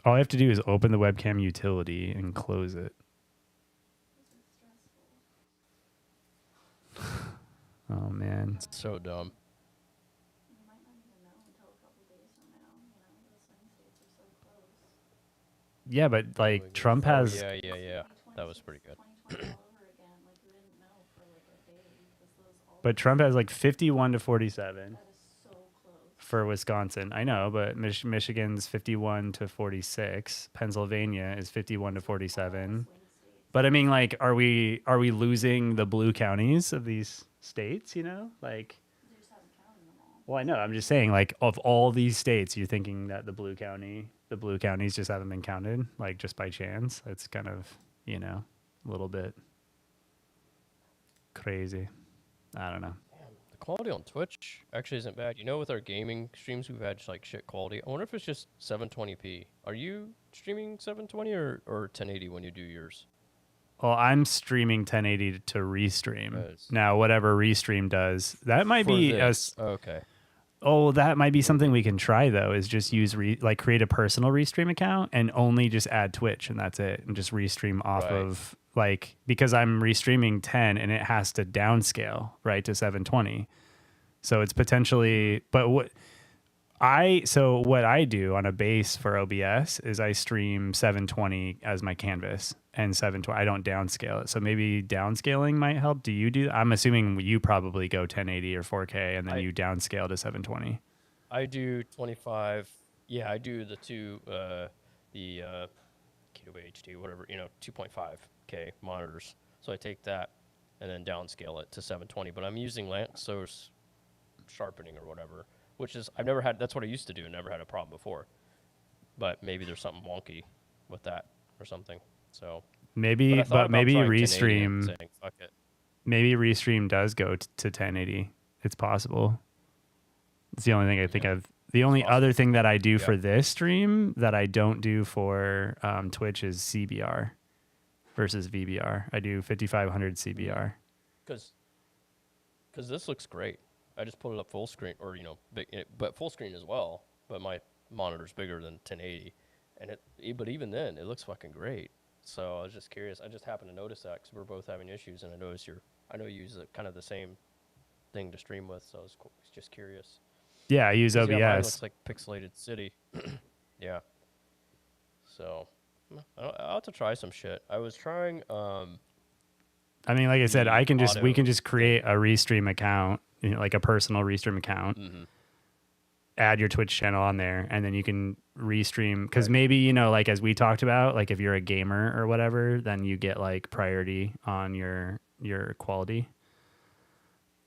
all I have to do is open the webcam utility and close it. Oh man. It's so dumb. Yeah, but like Trump has. Yeah. That was pretty good. But Trump has like 51 to 47 for Wisconsin. I know, but Michigan's 51 to 46. Pennsylvania is 51 to 47. But I mean, like, are we losing the blue counties of these states? You know, like. Well, I know. I'm just saying, like, of all these states, you're thinking that the blue counties just haven't been counted, like, just by chance. It's kind of, you know, a little bit crazy. I don't know. The quality on Twitch actually isn't bad. You know, with our gaming streams, we've had like shit quality. I wonder if it's just 720p. Are you streaming 720 or 1080 when you do yours? Well, I'm streaming 1080 to Restream. Nice. Now, whatever Restream does, that might be okay. Oh, that might be something we can try though. Is just use create a personal Restream account and only just add Twitch and that's it, and just Restream off of like, because I'm restreaming 10 and it has to downscale right to 720. So it's potentially, but what I do on a base for OBS is I stream 720 as my canvas and 720. I don't downscale it. So maybe downscaling might help. Do you do that? I'm assuming you probably go 1080 or 4K and then you downscale to 720. I do 25. Yeah, I do the two, the HD, whatever, 2.5K monitors. So I take that and then downscale it to 720. But I'm using lamp source sharpening or whatever, which is, that's what I used to do and never had a problem before. But maybe there's something wonky with that or something. So Maybe, I thought but about maybe trying 1080 and Restream, saying, fuck it. maybe Restream does go to 1080. It's possible. It's the only thing I think of. The only possible. other thing that I do Yeah. for this stream that I don't do for Twitch is CBR versus VBR. I do 5500 CBR. Because this looks great. I just put it up full screen, or big, but full screen as well. But my monitor's bigger than 1080, and but even then, it looks fucking great. So I was just curious. I just happened to notice that because we're both having issues, and I know you use kind of the same thing to stream with. So I was just curious. Yeah, I use 'Cause, OBS. Yeah, mine looks like Pixelated City. Yeah. So I'll have to try some shit. I was trying. I mean, like I said, we can just create a Restream account, like a personal Restream account. Mm-hmm. Add your Twitch channel on there, and then you can restream. Because maybe like as we talked about, like if you're a gamer or whatever, then you get like priority on your quality.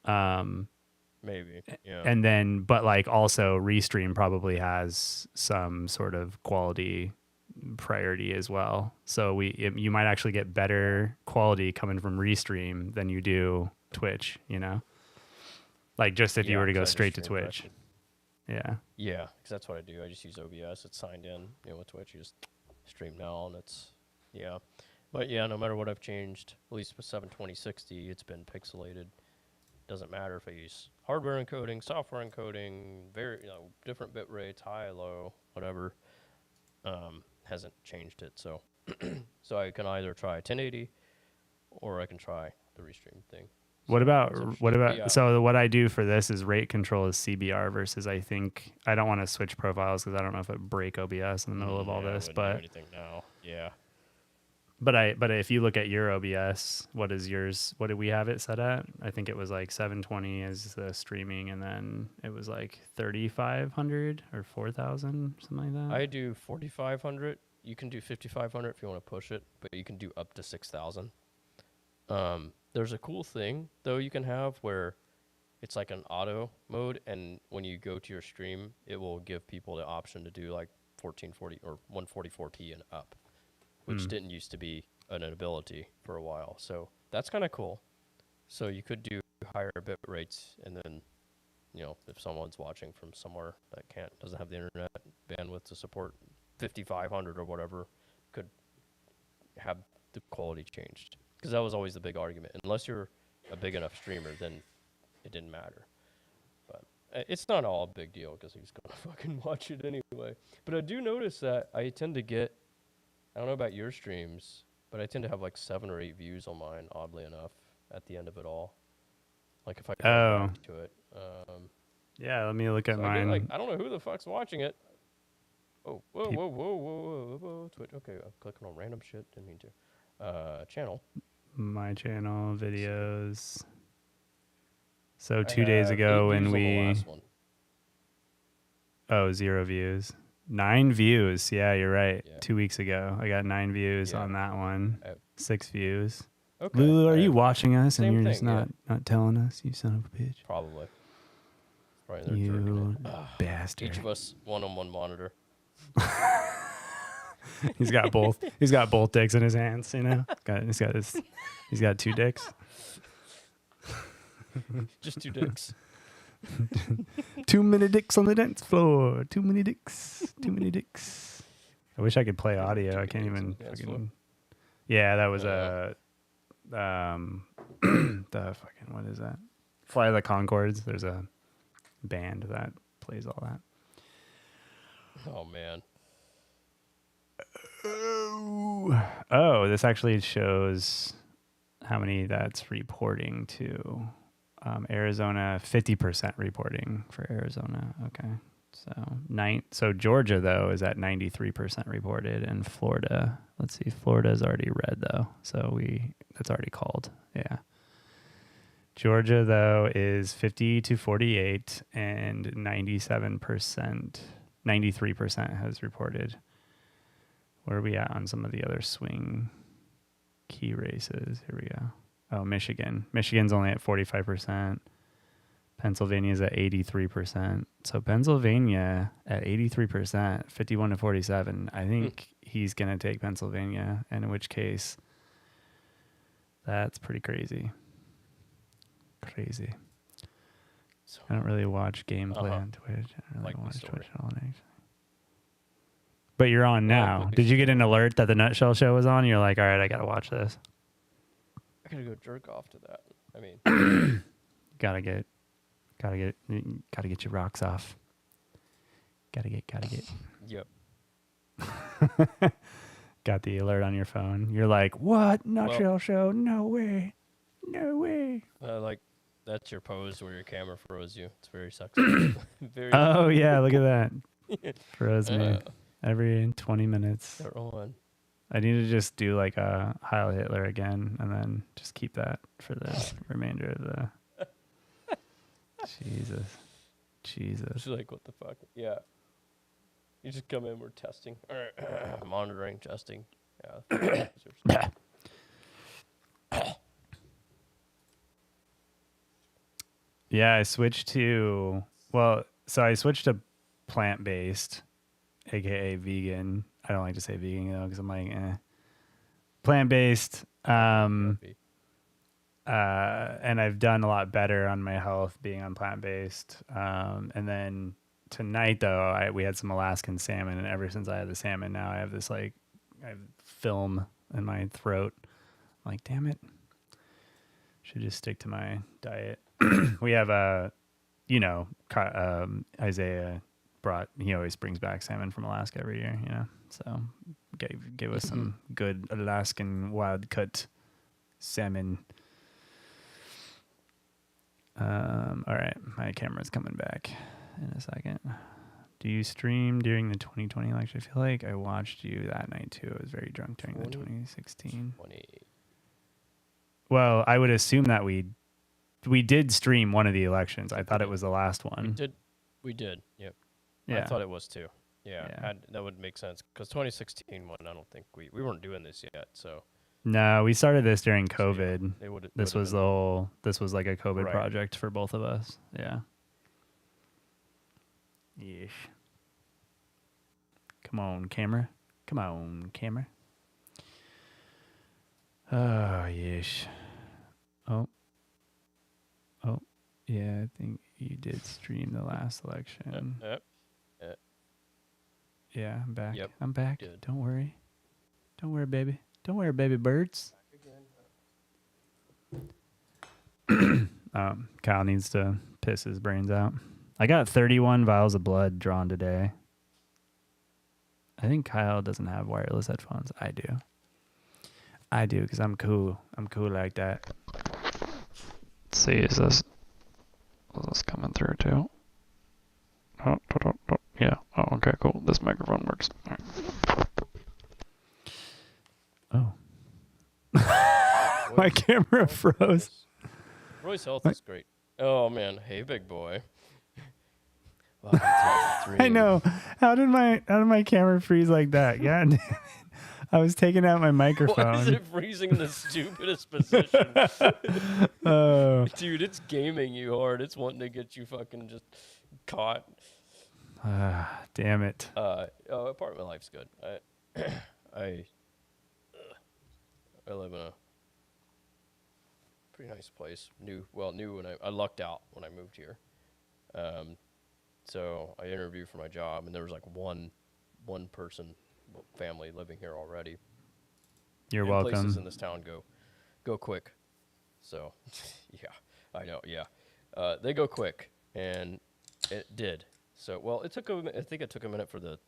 Maybe. Yeah. And then, but like also Restream probably has some sort of quality priority as well. So you might actually get better quality coming from Restream than you do Twitch, like just if you were to go straight to Twitch. Yeah. Yeah, because that's what I do. I just use OBS. It's signed in, with Twitch. You just stream now, and yeah. But yeah, no matter what I've changed, at least with 72060, it's been pixelated. Doesn't matter if I use hardware encoding, software encoding, very different bit rates, high, low, whatever. Hasn't changed it. So so I can either try 1080 or I can try the Restream thing. What about Yeah. so what I do for this is rate control is CBR versus I don't want to switch profiles because I don't know if it break OBS in the middle of all this, I wouldn't but do anything now. Yeah. but if you look at your OBS, what is yours? What did we have it set at? I think it was like 720 as the streaming, and then it was like 3,500 or 4,000, something like that. I do 4,500. You can do 5,500 if you want to push it, but you can do up to 6,000. There's a cool thing though you can have where it's like an auto mode, and when you go to your stream, it will give people the option to do like 1440 or 144p and up, which didn't used to be an ability for a while. So that's kind of cool. So you could do higher bit rates, and then, if someone's watching from somewhere that doesn't have the internet bandwidth to support 5,500 or whatever, could have the quality changed. Because that was always the big argument. Unless you're a big enough streamer, then it didn't matter. But it's not all a big deal because he's going to fucking watch it anyway. But I do notice that I tend to get, I don't know about your streams, but I tend to have like 7 or 8 views on mine, oddly enough, at the end of it all. Like if I go back to it. Yeah, let me look at so mine. I don't know who the fuck's watching it. Oh, whoa. Twitch. Okay, I'm clicking on random shit. Didn't mean to. Channel. My channel videos. So 2 days ago when we 0 views, 9 views. Yeah, you're right. Yeah. 2 weeks ago, I got 9 views on that one. 6 views. Okay. Lulu, are you watching us and Same you're thing, just not telling us? You son of a bitch. Probably. Right, they're You jerking it. bastard. Each of us one-on-one monitor. He's got both. He's got both dicks in his hands. He's got 2 dicks. Just 2 dicks. Too many dicks on the dance floor. Too many dicks. Too many dicks. I wish I could play audio. I can't even fucking. Yeah, that was the fucking, what is that? Fly the Concords. There's a band that plays all that. Oh man. Oh, this actually shows how many that's reporting to. Arizona, 50% reporting for Arizona. Okay. So Georgia though is at 93% reported, and Florida, let's see, Florida's already red though. So that's already called. Yeah. Georgia though is 50 to 48 and 97%, 93% has reported. Where are we at on some of the other swing key races? Here we go. Oh, Michigan. Michigan's only at 45%. Pennsylvania's at 83%. So Pennsylvania at 83%, 51-47. I think he's going to take Pennsylvania, and in which case, that's pretty crazy. Crazy. So, I don't really watch gameplay on Twitch. I don't really Like the watch story. Twitch at all, actually. But you're on now. quick Did you get an alert that the Nutshell show was on? You're like, all right, I got to watch this. I gotta go jerk off to that. I mean, Gotta get your rocks off. Gotta get. yep. Got the alert on your phone. You're like, what? Nutshell Well- show? No way. No way. Like that's your pose where your camera froze you. It's very sexy. Very. Oh, yeah. Look at that. Froze me. Uh, Every 20 minutes. They're on. I need to just do like a Heil Hitler again and then just keep that for the remainder of the. Jesus. She's like, what the fuck? Yeah. You just come in, we're testing. Monitoring, testing. Yeah. Yeah, I switched to plant-based, aka vegan. I don't like to say vegan though because I'm like, plant-based. And I've done a lot better on my health being on plant-based. And then tonight though, we had some Alaskan salmon, and ever since I had the salmon, now I have this I have film in my throat. I'm like, damn it, should just stick to my diet. We have Isaiah brought. He always brings back salmon from Alaska every year, So gave us some good Alaskan wild cut salmon. All right, my camera's coming back in a second. Do you stream during the 2020 election? I feel like I watched you that night too. I was very drunk during the 2016. 20. Well, I would assume that we did stream one of the elections. I thought it was the last one. We did. Yep. Yeah. I thought it was too. Yeah. Yeah. That would make sense because 2016 one. I don't think we weren't doing this yet. So. No, we started this during So, yeah, COVID. This was like a COVID Right. project for both of us. Yeah. Yeesh. Come on, camera. Oh, yeesh. Oh. Yeah, I think you did stream the last election. Yep. Yeah, I'm back. Yep, I'm back. did. Don't worry, baby. Don't worry, baby birds. Kyle needs to piss his brains out. I got 31 vials of blood drawn today. I think Kyle doesn't have wireless headphones. I do because I'm cool. I'm cool like that. Let's see, is this coming through too? Oh, yeah. Oh, okay, cool. This microphone works. All right. Oh. My camera froze. Roy's health is great. Oh man, hey big boy. Welcome to the stream. I know. How did my camera freeze like that? God damn it. I was taking out my microphone. Why is it freezing in the stupidest position? Oh. Dude, it's gaming you hard. It's wanting to get you fucking just caught. Damn it. Apartment life's good. I live in a pretty nice place. New when I lucked out when I moved here. So I interviewed for my job, and there was like one person family living here already. You're And welcome. Places in this town go quick. So, yeah, I know. Yeah, they go quick, and it did. So, well, I think it took a minute for the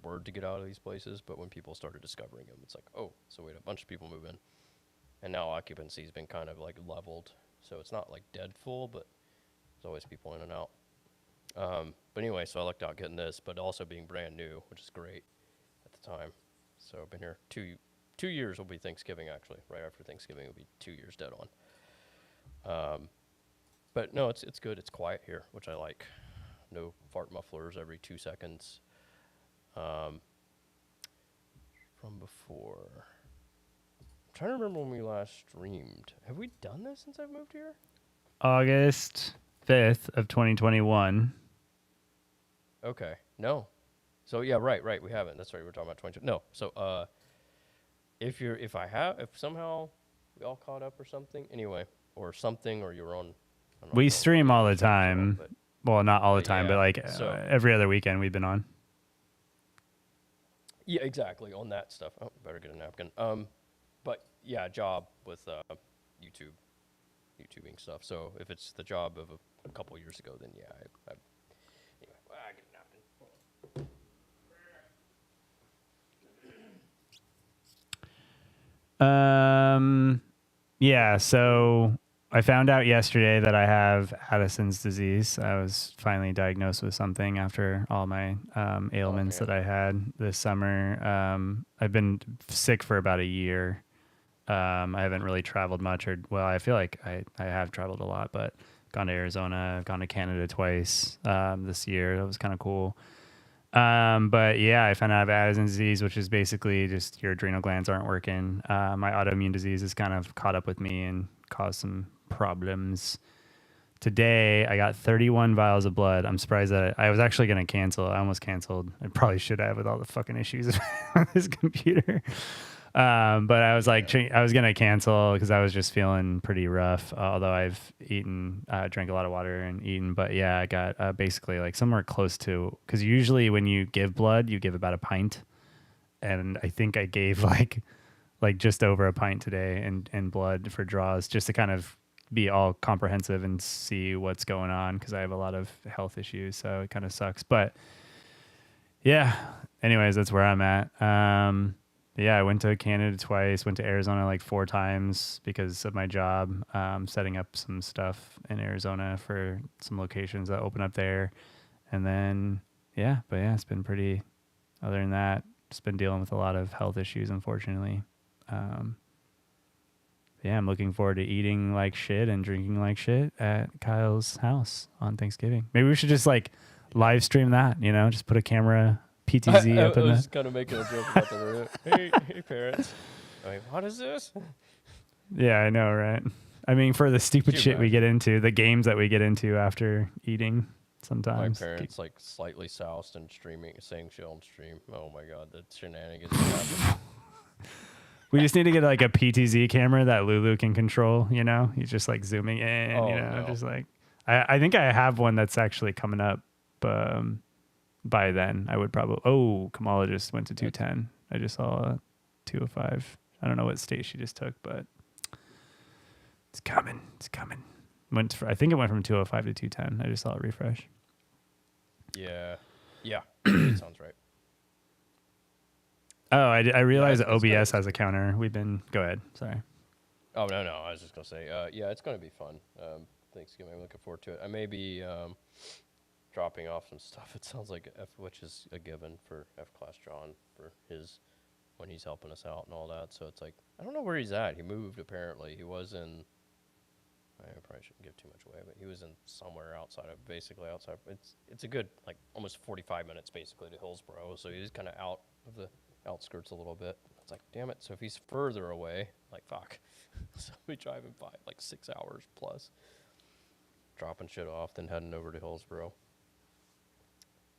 word to get out of these places. But when people started discovering them, it's like, oh, so we had a bunch of people move in, and now occupancy's been kind of like leveled. So it's not like dead full, but there's always people in and out. But anyway, so I lucked out getting this, but also being brand new, which is great at the time. So I've been here 2 years. Will be Thanksgiving, actually. Right after Thanksgiving will be 2 years dead on. But no, it's good. It's quiet here, which I like. No fart mufflers every 2 seconds. From before. I'm trying to remember when we last streamed. Have we done this since I've moved here? August 5th of 2021. Okay. No. So yeah, right. We haven't. That's right. We're talking about 22. No. So if somehow we all caught up or something, anyway, or something, or you're on. I'm not We sure stream what all the stream you're on, time. Well, not all the time, but yeah. like So every other weekend we've been on. yeah, exactly on that stuff. Oh, better get a napkin. But yeah, job with YouTubing stuff. So if it's the job of a couple years ago, then yeah. Anyway, I get a napkin. Yeah, so I found out yesterday that I have Addison's disease. I was finally diagnosed with something after all my ailments that I had this summer. I've been sick for about a year. I haven't really traveled much, I feel like I have traveled a lot, but gone to Arizona, I've gone to Canada twice this year. That was kind of cool. But yeah, I found out I have Addison's disease, which is basically just your adrenal glands aren't working. My autoimmune disease has kind of caught up with me and caused some problems. Today, I got 31 vials of blood. I'm surprised that I was actually going to cancel. I almost canceled. I probably should have with all the fucking issues on this computer. But I was like, I was going to cancel because I was just feeling pretty rough. Although I've drank a lot of water and eaten. But yeah, I got basically like somewhere close to, because usually when you give blood, you give about a pint. And I think I gave like just over a pint today in blood for draws, just to kind of be all comprehensive and see what's going on, because I have a lot of health issues. So it kind of sucks. But yeah, anyways, that's where I'm at. Yeah, I went to Canada twice, went to Arizona like 4 times because of my job, setting up some stuff in Arizona for some locations that open up there. And then, it's been pretty, other than that, just been dealing with a lot of health issues, unfortunately. I'm looking forward to eating like shit and drinking like shit at Kyle's house on Thanksgiving. Maybe we should just like live stream that, just put a camera PTZ up in I the... was kind of making a joke about the hey parents. Like, what is this? Yeah, I know, right? I mean, for the stupid shit we get into, the games that we get into after eating sometimes. My parents like slightly soused and saying shit on stream. Oh my god, the shenanigans happen. We just need to get like a PTZ camera that Lulu can control, He's just like zooming in, No. just like... I think I have one that's actually coming up. By then, I would probably... Oh, Kamala just went to 210. I just saw 205. I don't know what state she just took, but it's coming. It's coming. I think it went from 205 to 210. I just saw it refresh. Yeah. That sounds right. Oh, I realized OBS has a counter. Go ahead. Sorry. Oh, no. I was just going to say, it's going to be fun. Thanksgiving, I'm looking forward to it. I may be dropping off some stuff. It sounds like which is a given for F-Class John for when he's helping us out and all that. So it's like, I don't know where he's at. He moved, apparently. He was in, I probably shouldn't give too much away, but he was in somewhere basically outside. It's a good, like, almost 45 minutes, basically, to Hillsboro. So he's kind of out of the outskirts a little bit. It's like, damn it. So if he's further away, like, fuck. So we driving by, like, 6 hours plus. Dropping shit off, then heading over to Hillsboro.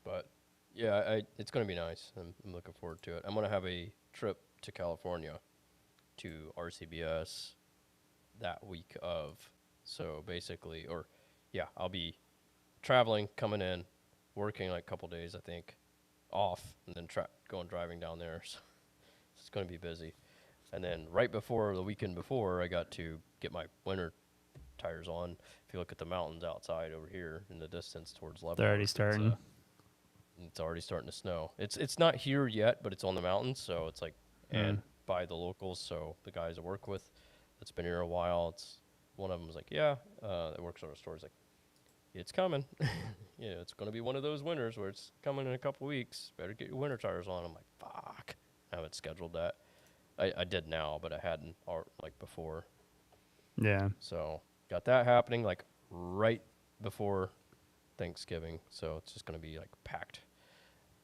But yeah, it's going to be nice. I'm looking forward to it. I'm going to have a trip to California to RCBS that week of. So basically, I'll be traveling, coming in, working like a couple days, I think, off, and then driving down there. So it's going to be busy. And then right before the weekend before, I got to get my winter tires on. If you look at the mountains outside over here in the distance towards Lebanon, They're already starting. It's already starting to snow. It's not here yet, but it's on the mountains, so it's like and by the locals. So the guys I work with, that's been here a while. It's one of them was like, that works on our store. It's like, it's coming. It's going to be one of those winters where it's coming in a couple weeks. Better get your winter tires on. I'm like, fuck. I haven't scheduled that. I did now, but I hadn't like before. Yeah. So got that happening like right before Thanksgiving. So it's just going to be like packed.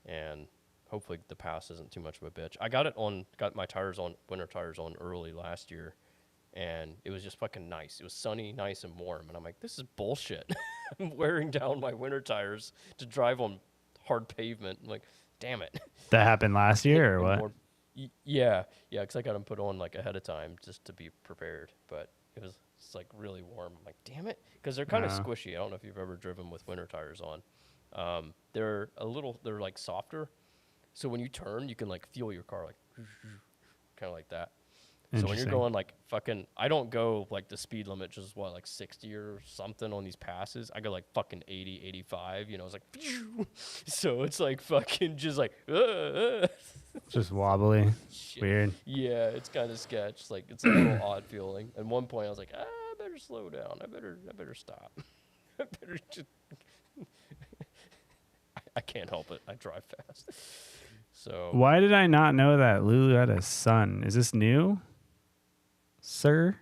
And hopefully the pass isn't too much of a bitch. I got my winter tires on early last year, and it was just fucking nice. It was sunny, nice, and warm. And I'm like, this is bullshit. I'm wearing down my winter tires to drive on hard pavement. I'm like, damn it. That happened last year or what? Yeah, because I got them put on like ahead of time just to be prepared. But it's like really warm. I'm like, damn it, because they're kind of squishy. I don't know if you've ever driven with winter tires on. They're like softer, so when you turn, you can like feel your car like kind of like that. So when you're going like fucking, I don't go like the speed limit, just what, like 60 or something on these passes. I go like fucking 80, 85, you know, it's like, so it's like fucking just like, Just wobbly. Shit. Weird. Yeah, it's kind of sketch. Like it's a little odd feeling. At one point I was like, I better slow down. I better stop. I better just, I can't help it. I drive fast. So Why did I not know that Lulu had a son? Is this new? Sir?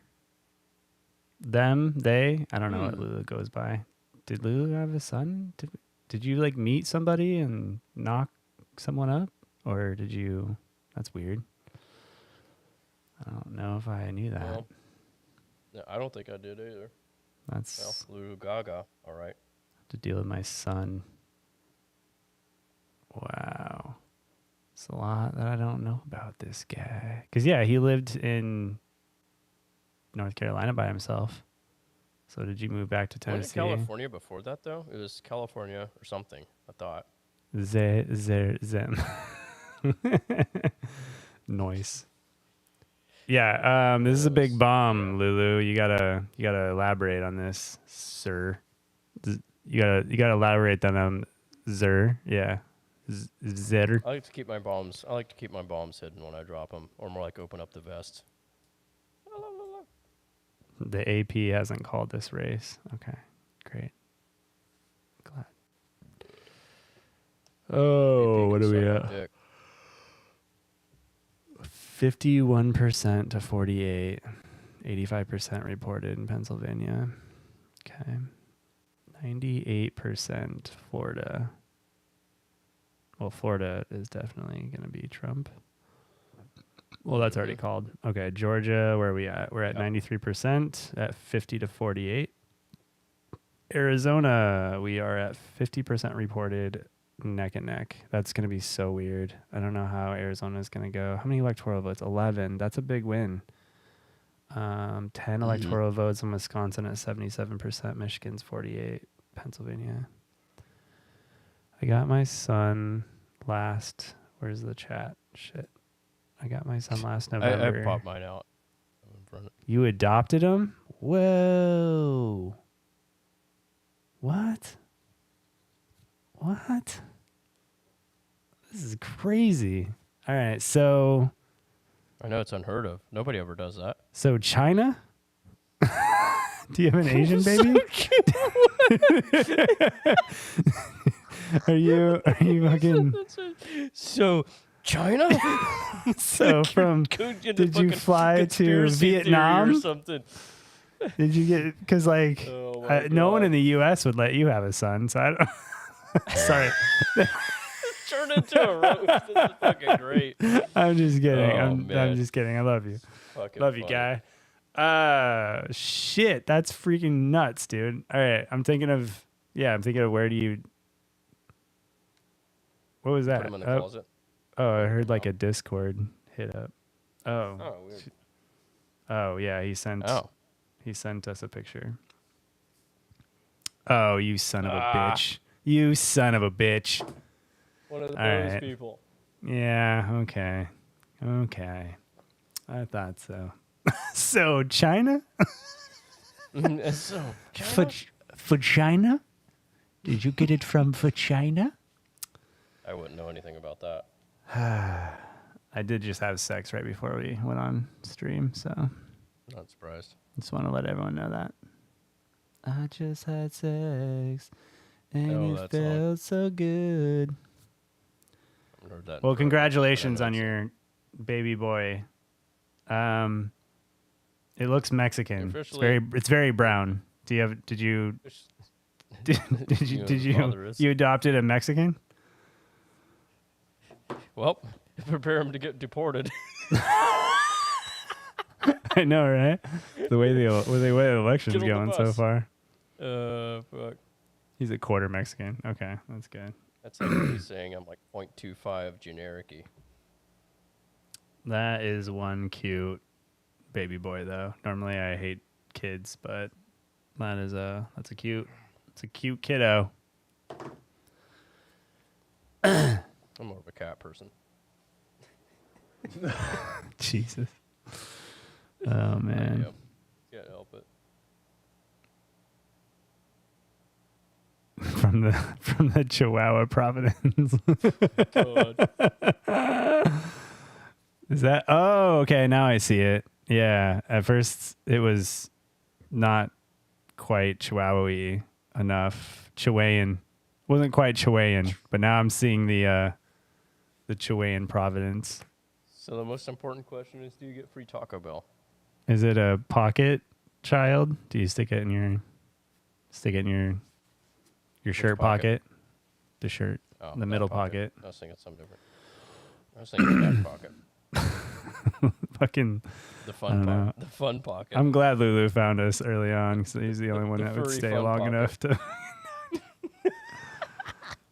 Them? They? I don't know what Lulu goes by. Did Lulu have a son? Did you like meet somebody and knock someone up? Or did you... That's weird. I don't know if I knew that. Well, no, I don't think I did either. That's... Well, Lulu Gaga, all right. To deal with my son. Wow. It's a lot that I don't know about this guy. Because, yeah, he lived in North Carolina by himself. So did you move back to Tennessee? Wasn't California before that, though? It was California or something, I thought. Zem. Noise. Yeah, this is a big bomb, Lulu. You gotta elaborate on this, sir. You gotta elaborate on sir. Yeah. Zer. I like to keep my bombs hidden when I drop them, or more like open up the vest. The AP hasn't called this race. Okay, great. Glad. Oh, what are we at? 51% to 48. 85% reported in Pennsylvania. Okay. 98% Florida. Well, Florida is definitely going to be Trump. Well, that's already called. Okay, Georgia, where are we at? We're at 93% at 50 to 48. Arizona, we are at 50% reported, neck and neck. That's going to be so weird. I don't know how Arizona is going to go. How many electoral votes? 11. That's a big win. 10 electoral votes in Wisconsin at 77%. Michigan's 48. Pennsylvania. I got my son last. Where's the chat? Shit. I got my son last November. I popped mine out. You adopted him? Whoa. What? This is crazy. All right, so... I know it's unheard of. Nobody ever does that. So China? Do you have an Asian baby? Are you fucking... So... China? So did you fly to Vietnam or something? Did you get, because like no one in the U.S. would let you have a son, so I don't. Sorry. Turn into a roast. This is fucking great. I'm just kidding. Oh, I'm just kidding. I love you. Fucking love you, funny. guy. Shit, that's freaking nuts, dude. All right, I'm thinking of where do you? What was that? Put him in the closet. Oh, I heard like a Discord hit up. Oh. Oh, weird. Oh yeah, he sent us a picture. Oh, you son of a bitch. You son of a bitch. One of those people. Yeah, okay. I thought so. So, China? So, China? For China? Did you get it from for China? I wouldn't know anything about that. I did just have sex right before we went on stream, so Not surprised. just want to let everyone know that. I just had sex, and it felt so good. I haven't heard that. Well, congratulations on your baby boy. It looks Mexican. It's very brown. Did you adopted a Mexican? Well, prepare him to get deported. I know, right? The way the election's Get on the going so bus. far. Fuck. He's a quarter Mexican. Okay, that's good. That's like me saying I'm like 0.25 generic-y. That is one cute baby boy, though. Normally I hate kids, but that's a cute kiddo. I'm more of a cat person. Jesus. Oh man. Yep. Can't help it. From the Chihuahua Providence. God. Is that? Oh, okay. Now I see it. Yeah. At first, it was not quite Chihuahua-y enough. Chihuahuan wasn't quite Chihuahuan, but now I'm seeing the Chihuahuan Providence. So the most important question is, do you get free Taco Bell? Is it a pocket child? Do you stick it in your shirt pocket? The shirt, Oh, the that middle pocket. I was thinking something different. I was thinking back pocket. Fucking. The I fun don't know. pocket. The fun pocket. I'm glad Lulu found us early on because he's the only one the that would furry stay fun long pocket. enough to.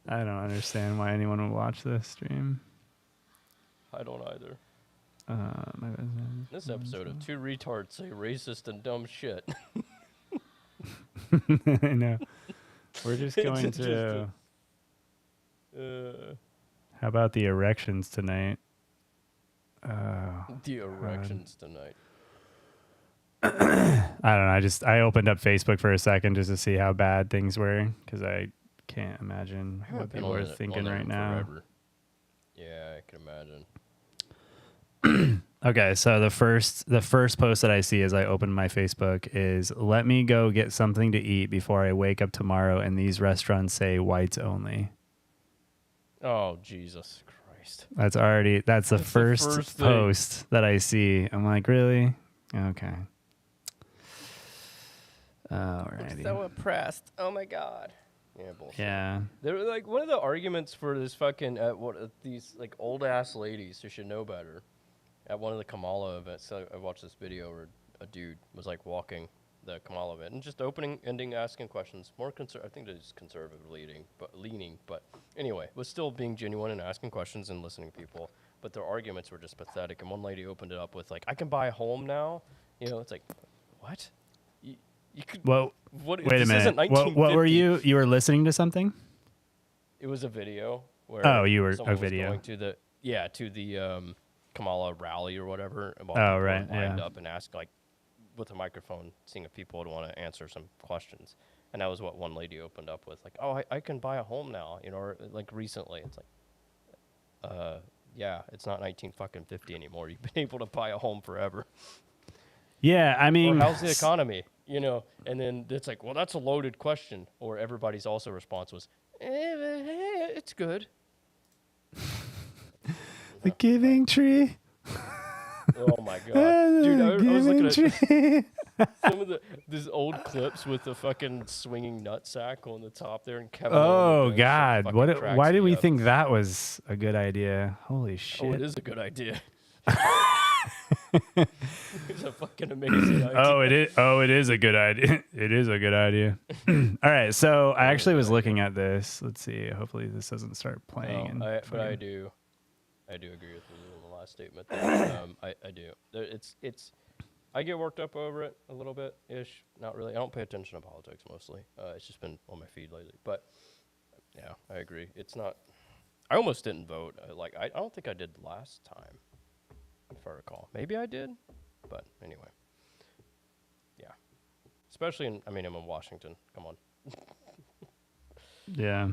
I don't understand why anyone would watch this stream. I don't either. My business. This episode of Two Retards Say Racist and Dumb Shit. I know. We're just It's going just to. How about the erections tonight? The erections tonight. I don't know. I opened up Facebook for a second just to see how bad things were because I can't imagine what people are thinking right now. Forever. Yeah, I can imagine. Okay, so the first post that I see as I open my Facebook is, "Let me go get something to eat before I wake up tomorrow and these restaurants say whites only." Oh, Jesus Christ. That's the first first thing. post that I see. I'm like, really? Okay. Alrighty. So oppressed. Oh my God. Yeah, bullshit. Yeah. They were like one of the arguments for this fucking these like old ass ladies who should know better. At one of the KaLlama events, so I watched this video where a dude was like walking the KaLlama event and just ending, asking questions. I think it is conservative leaning, but anyway, was still being genuine and asking questions and listening to people. But their arguments were just pathetic. And one lady opened it up with like, "I can buy a home now." You know, it's like, what? You could. Well, What? wait a this isn't minute. What were 1950. you? You were listening to something? It was a video where. Oh, you were someone a video. Was going to the KaLlama rally or whatever. And while Oh, people were right, lined yeah. up and asked like with a microphone, seeing if people would want to answer some questions. And that was what one lady opened up with, like, "Oh, I can buy a home now," you know, or like recently. It's like, yeah, it's not 1950 anymore. You've been able to buy a home forever. Yeah, I mean, Or how's the economy? You know, and then it's like, well, that's a loaded question. Or everybody's also response was, it's good. the giving tree. Oh my God, dude! I was looking Giving at tree. some of these old clips with the fucking swinging nutsack on the top there, and Kevin. Oh Owens God! fucking cracks Why did me we up. think that was a good idea? Holy Oh, shit! it is a good idea. It's a fucking amazing idea. Oh, it is. Oh, it is a good idea. It is a good idea. All right. So I actually was looking at this. Let's see. Hopefully this doesn't start playing. No, but I do agree with you on the last statement. That, I do. It's. I get worked up over it a little bit ish. Not really. I don't pay attention to politics mostly. It's just been on my feed lately. But yeah, I agree. It's not. I almost didn't vote. I don't think I did last time, if I recall. Maybe I did, but anyway. Yeah. Especially I'm in Washington. Come on. Yeah.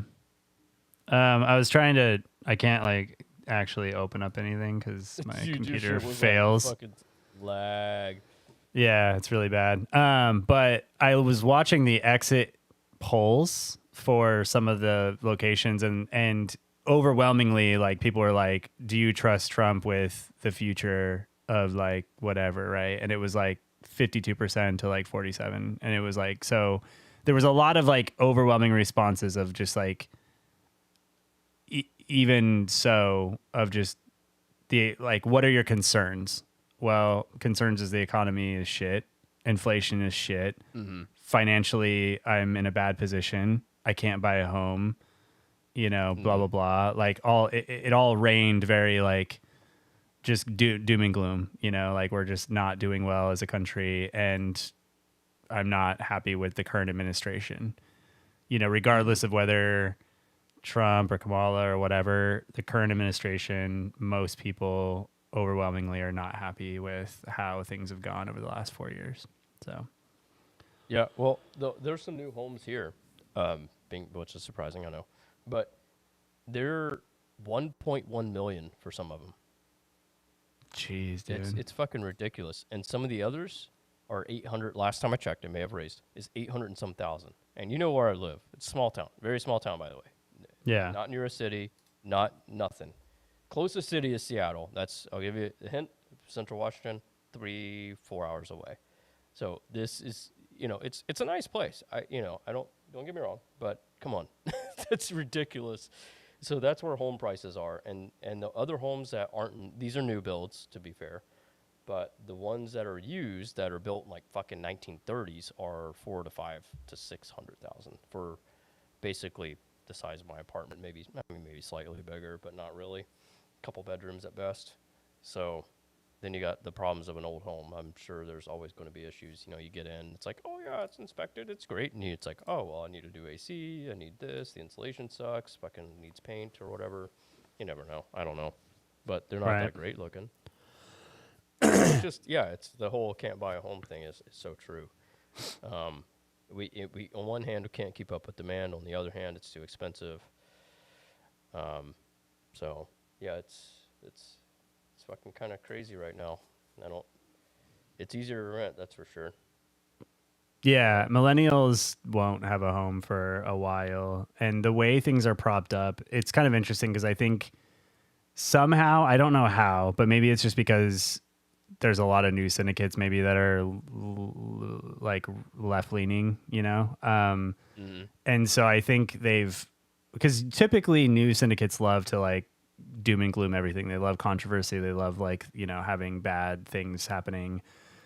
I was trying to. I can't actually open up anything because my Dude, your computer shit was fails. Fucking lag. Yeah, it's really bad. But I was watching the exit polls for some of the locations, and overwhelmingly, people were like, "Do you trust Trump with the future of whatever?" Right, and it was 52% to 47%, and it was so. There was a lot of overwhelming responses of just even so of just the what are your concerns? Well, concerns is the economy is shit. Inflation is shit. Mm-hmm. Financially, I'm in a bad position. I can't buy a home, blah, blah, blah. Like it all rained very like just doom and gloom, like we're just not doing well as a country. And I'm not happy with the current administration, regardless of whether Trump or Kamala or whatever, the current administration, most people overwhelmingly are not happy with how things have gone over the last 4 years. So, Yeah, well, there's some new homes here, which is surprising, I know, but they're 1.1 million for some of them. jeez, dude. It's fucking ridiculous. And some of the others are 800. Last time I checked, it may have raised, is 800 and some thousand. And you know where I live. It's a small town, very small town, by the way. Yeah. Not near a city, not nothing. Closest city is Seattle. I'll give you a hint, Central Washington, 3-4 hours away. So this is, it's a nice place. Don't get me wrong, but come on. That's ridiculous. So that's where home prices are. And the other homes that aren't, these are new builds, to be fair, but the ones that are used that are built in like fucking 1930s are 4 to 5 to 600,000 for basically the size of my apartment, maybe slightly bigger, but not really. Couple bedrooms at best. So then you got the problems of an old home. I'm sure there's always going to be issues. You get in, it's like, oh yeah, it's inspected, it's great. And it's like, oh well, I need to do AC, I need this, the insulation sucks, fucking needs paint or whatever. You never know. I don't know, but they're not that great looking. It's just, it's the whole can't buy a home thing is so true. We on one hand we can't keep up with demand, on the other hand it's too expensive. So yeah, it's fucking kind of crazy right now. It's easier to rent, that's for sure. Yeah, millennials won't have a home for a while. And the way things are propped up, it's kind of interesting because I think somehow, I don't know how, but maybe it's just because there's a lot of news syndicates maybe that are like left leaning, And so I think because typically news syndicates love to like doom and gloom everything. They love controversy. They love like, having bad things happening.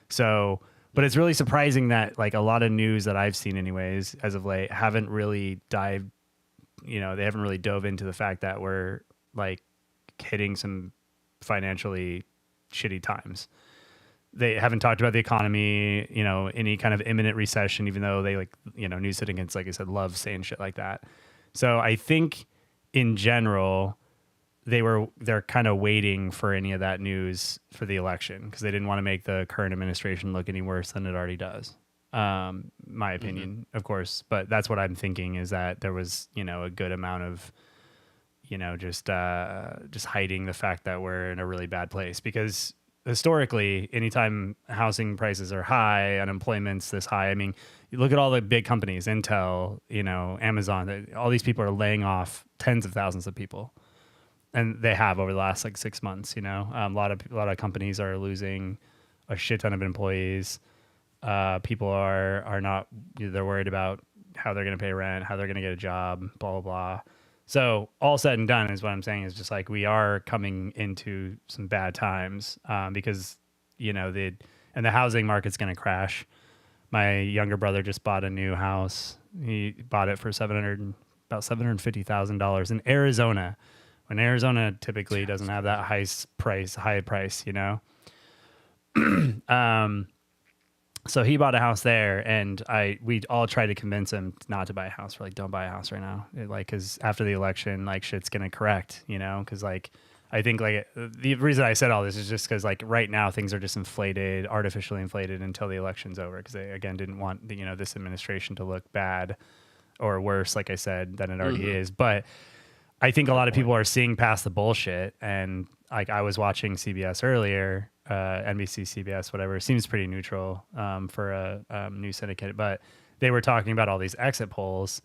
So, but it's really surprising that like a lot of news that I've seen anyways, as of late, haven't really they haven't really dove into the fact that we're like hitting some financially shitty times. They haven't talked about the economy, any kind of imminent recession, even though they news syndicates, like I said, love saying shit like that. So I think in general, they're kind of waiting for any of that news for the election because they didn't want to make the current administration look any worse than it already does. My opinion, of course, but that's what I'm thinking is that there was, a good amount of, just hiding the fact that we're in a really bad place because historically, anytime housing prices are high, unemployment's this high. I mean, you look at all the big companies, Intel, Amazon, all these people are laying off tens of thousands of people. And they have over the last like 6 months, a lot of companies are losing a shit ton of employees. People are not, they're worried about how they're going to pay rent, how they're going to get a job, blah, blah, blah. So all said and done is what I'm saying is just like we are coming into some bad times because, the housing market's going to crash. My younger brother just bought a new house. He bought it for about $750,000 in Arizona. When Arizona typically doesn't have that high price. So he bought a house there, and we all tried to convince him not to buy a house. We're like, don't buy a house right now, because after the election, like shit's gonna correct, because like I think like the reason I said all this is just because like right now things are just inflated, artificially inflated until the election's over, because they again didn't want this administration to look bad or worse, like I said, than it already is, but. I think a lot of people are seeing past the bullshit, and like I was watching CBS earlier, NBC, CBS, whatever. It seems pretty neutral for a news syndicate, but they were talking about all these exit polls,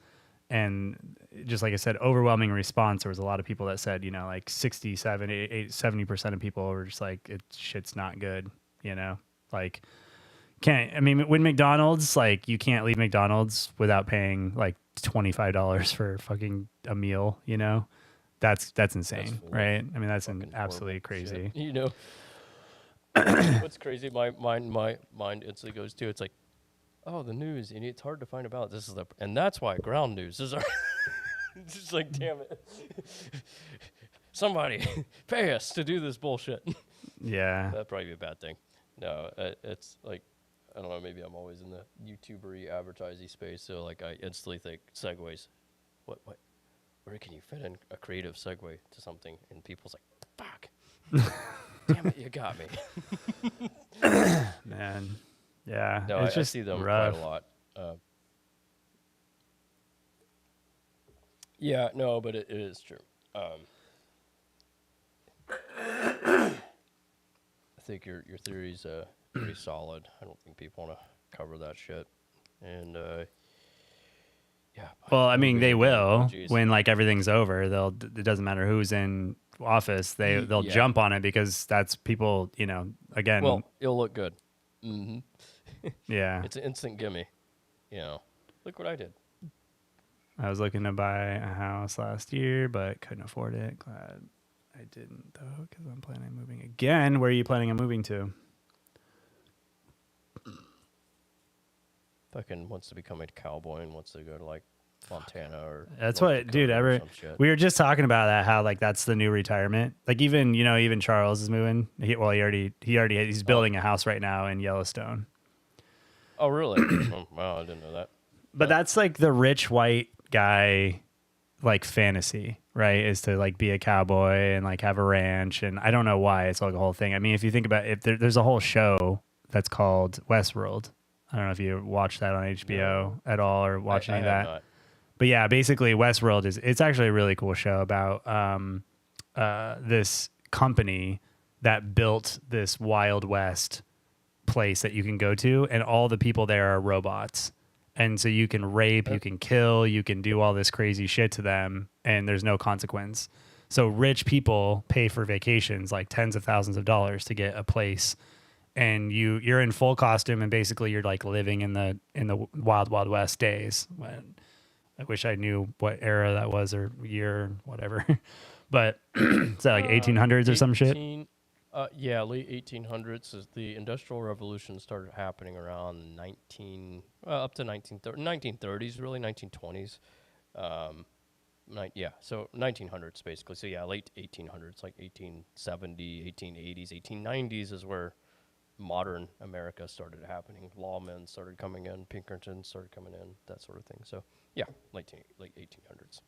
and just like I said, overwhelming response. There was a lot of people that said, like 70% of people were just like, shit's not good, like. When McDonald's, like, you can't leave McDonald's without paying like $25 for fucking a meal, that's insane, right? I mean, that's absolutely crazy. Shit. What's crazy? My mind instantly goes to, it's like oh, the news, and it's hard to find about. This is and that's why ground news is our. It's just like, damn it, somebody pay us to do this bullshit. Yeah. That'd probably be a bad thing. No, it's like, I don't know. Maybe I'm always in the YouTubery advertising space, so like I instantly think segues. What? Where can you fit in a creative segue to something? And people's like, fuck. Damn it, you got me. Man. Yeah. No, it's I just see them rough. quite a lot. Yeah, no, but it is true. I think your theory's pretty solid. I don't think people want to cover that shit. And yeah. Well, I mean, they will geez. when like everything's over. It doesn't matter who's in office. They'll Yeah. jump on it because that's people. You know, again. Well, it'll look good. Mm-hmm. Yeah. It's an instant gimme. You know, look what I did. I was looking to buy a house last year, but couldn't afford it. Glad I didn't though, because I'm planning on moving again. Where are you planning on moving to? Fucking wants to become a cowboy and wants to go to like Montana or. That's North what, dude. Dakota or some shit. We were just talking about that. How like that's the new retirement. Like even Charles is moving. He's building a house right now in Yellowstone. Oh, really? Oh, wow, I didn't know that. But that's like the rich white guy, like fantasy, right? Is to like be a cowboy and like have a ranch. And I don't know why it's like a whole thing. I mean, if you think about it, there's a whole show that's called Westworld. I don't know if you watched that on HBO at all or watch any of that. Not. But yeah, basically Westworld it's actually a really cool show about this company that built this Wild West place that you can go to, and all the people there are robots. And so you can rape, you can kill, you can do all this crazy shit to them, and there's no consequence. So rich people pay for vacations, like tens of thousands of dollars to get a place, and you're in full costume, and basically you're like living in the Wild Wild West days. When I wish I knew what era that was or year or whatever, but is that like 1800s or some shit? Yeah, late 1800s. Is the Industrial Revolution started happening around up to 1930s, really 1920s. Yeah, so 1900s basically. So yeah, late 1800s, like 1870, 1880s, 1890s is where modern America started happening. Lawmen started coming in, Pinkerton started coming in, that sort of thing. So yeah, late 1800s.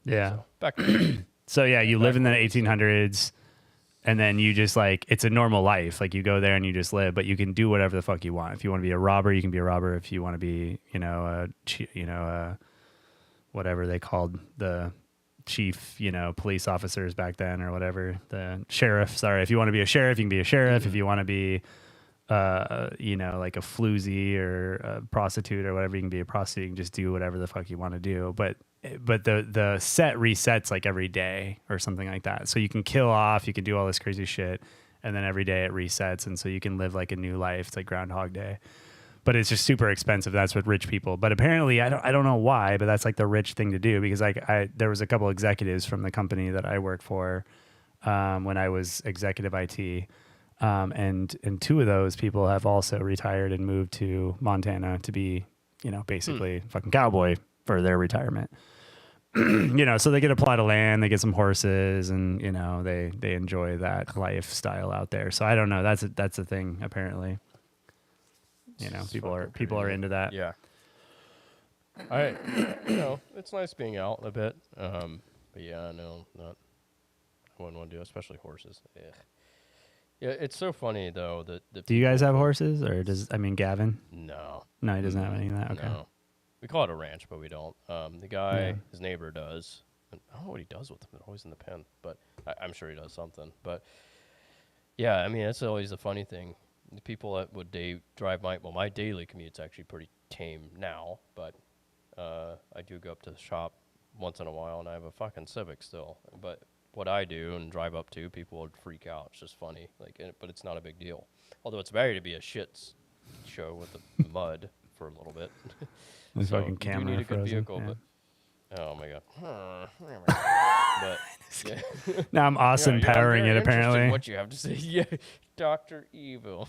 Yeah. So back then. So yeah, you live in the 1800s. And then you just like, it's a normal life. Like you go there and you just live, but you can do whatever the fuck you want. If you want to be a robber, you can be a robber. If you want to be, whatever they called the chief, police officers back then or whatever, the sheriff. Sorry. If you want to be a sheriff, you can be a sheriff. Mm-hmm. If you want to be, like a floozy or a prostitute or whatever, you can be a prostitute. You can just do whatever the fuck you want to do. But the set resets like every day or something like that. So you can kill off, you can do all this crazy shit, and then every day it resets, and so you can live like a new life. It's like Groundhog Day. But it's just super expensive. That's what rich people. But apparently, I don't know why, but that's like the rich thing to do, because there was a couple executives from the company that I worked for when I was executive IT. And two of those people have also retired and moved to Montana to be, basically fucking cowboy for their retirement. So they get a plot of land, they get some horses, and they enjoy that lifestyle out there. So I don't know. That's a thing apparently. People are into that. Yeah. It's nice being out a bit. But yeah, no, I wouldn't want to do it, especially horses. Ugh. Yeah, it's so funny though that. Do you guys have horses, or Gavin? No, he doesn't have any of that. Okay. No. We call it a ranch, but we don't. The guy, his neighbor does. And I don't know what he does with them. They're always in the pen, but I'm sure he does something. But yeah, it's always a funny thing. The people that would drive my daily commute's actually pretty tame now, but I do go up to the shop once in a while, and I have a fucking Civic still. But what I do and drive up to, people would freak out. It's just funny, but it's not a big deal. Although it's better to be a shit show with the mud for a little bit. The So fucking you do camera need a good frozen, vehicle, yeah. but oh my god. But yeah. Now I'm Austin Yeah, I'm powering very it interested in apparently. what you have to say? Yeah, Dr. Evil.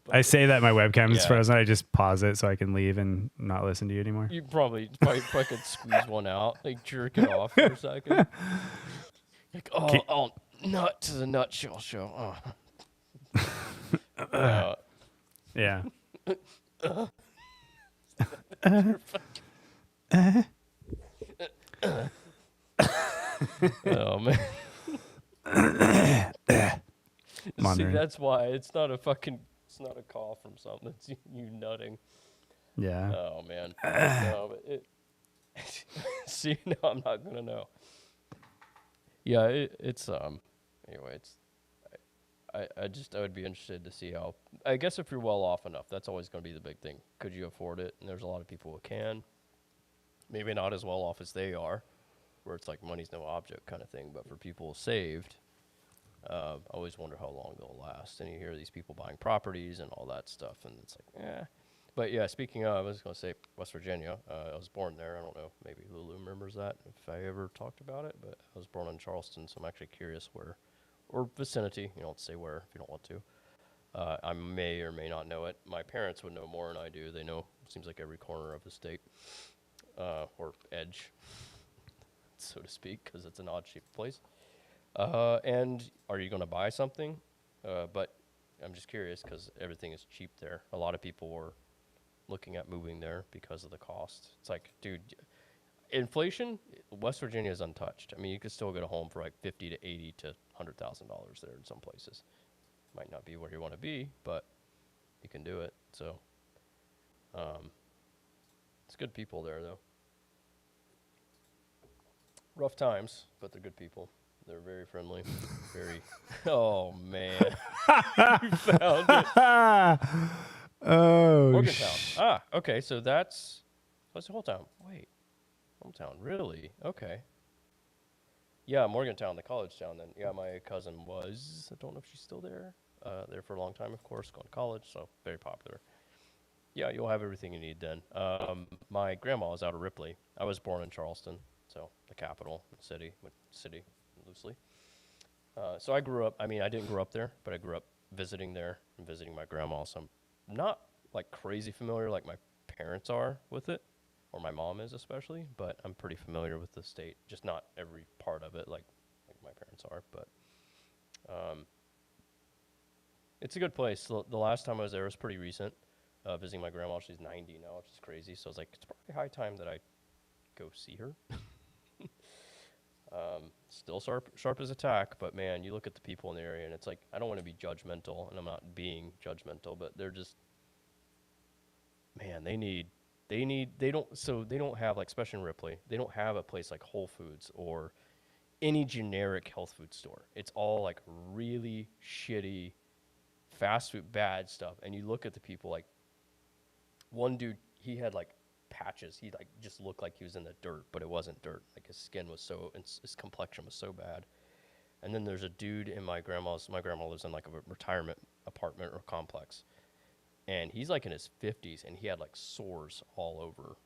I say that my webcam is Yeah. frozen. I just pause it so I can leave and not listen to you anymore. You probably could squeeze one out, like jerk it off for a second. Like, oh, nut to the nutshell show. Oh. Yeah. Oh man. See, Monitoring. that's why it's not a cough from something. It's you nutting. Yeah. Oh man. No, but see, no, I'm not gonna know. Yeah, it's anyway, I would be interested to see how. I guess if you're well off enough, that's always going to be the big thing. Could you afford it? And there's a lot of people who can. Maybe not as well off as they are, where it's like money's no object kind of thing. But for people saved, I always wonder how long they'll last. And you hear these people buying properties and all that stuff, and it's like, eh. But yeah, speaking of, I was going to say West Virginia. I was born there. I don't know, maybe Lulu remembers that if I ever talked about it. But I was born in Charleston, so I'm actually curious where, or vicinity. You don't say where if you don't want to. I may or may not know it. My parents would know more than I do. They know, it seems like every corner of the state, or edge, so to speak, because it's an odd-shaped place. And are you going to buy something? But I'm just curious because everything is cheap there. A lot of people were looking at moving there because of the cost. It's like, dude, inflation, West Virginia is untouched. I mean, you could still get a home for like $50,000 to $80,000 to $100,000 there in some places. Might not be where you want to be, but you can do it. So, it's good people there, though. Rough times, but they're good people. They're very friendly. Very. Oh man, you found it. Oh, Morgantown. Okay. So that's the whole town. Wait, hometown. Really? Okay. Yeah, Morgantown, the college town. Then, yeah, my cousin was. I don't know if she's still there. There for a long time, of course, going to college, so very popular. Yeah, you'll have everything you need then. My grandma is out of Ripley. I was born in Charleston, so the capital city, loosely. So I grew up. I mean, I didn't grow up there, but I grew up visiting there and visiting my grandma. So I'm not like crazy familiar like my parents are with it, or my mom is especially. But I'm pretty familiar with the state, just not every part of it like my parents are. But it's a good place. The last time I was there was pretty recent, visiting my grandma. She's 90 now, which is crazy. So I was like, it's probably high time that I go see her. Still sharp as a tack, but man, you look at the people in the area and it's like, I don't want to be judgmental, and I'm not being judgmental, but they're just, man, they don't have, like, especially in Ripley, they don't have a place like Whole Foods or any generic health food store. It's all like really shitty fast food, bad stuff. And you look at the people, like one dude, he had like patches. He like just looked like he was in the dirt, but it wasn't dirt. Like his skin was his complexion was so bad. And then there's a dude in my grandma lives in like a retirement apartment or complex. And he's like in his 50s and he had like sores all over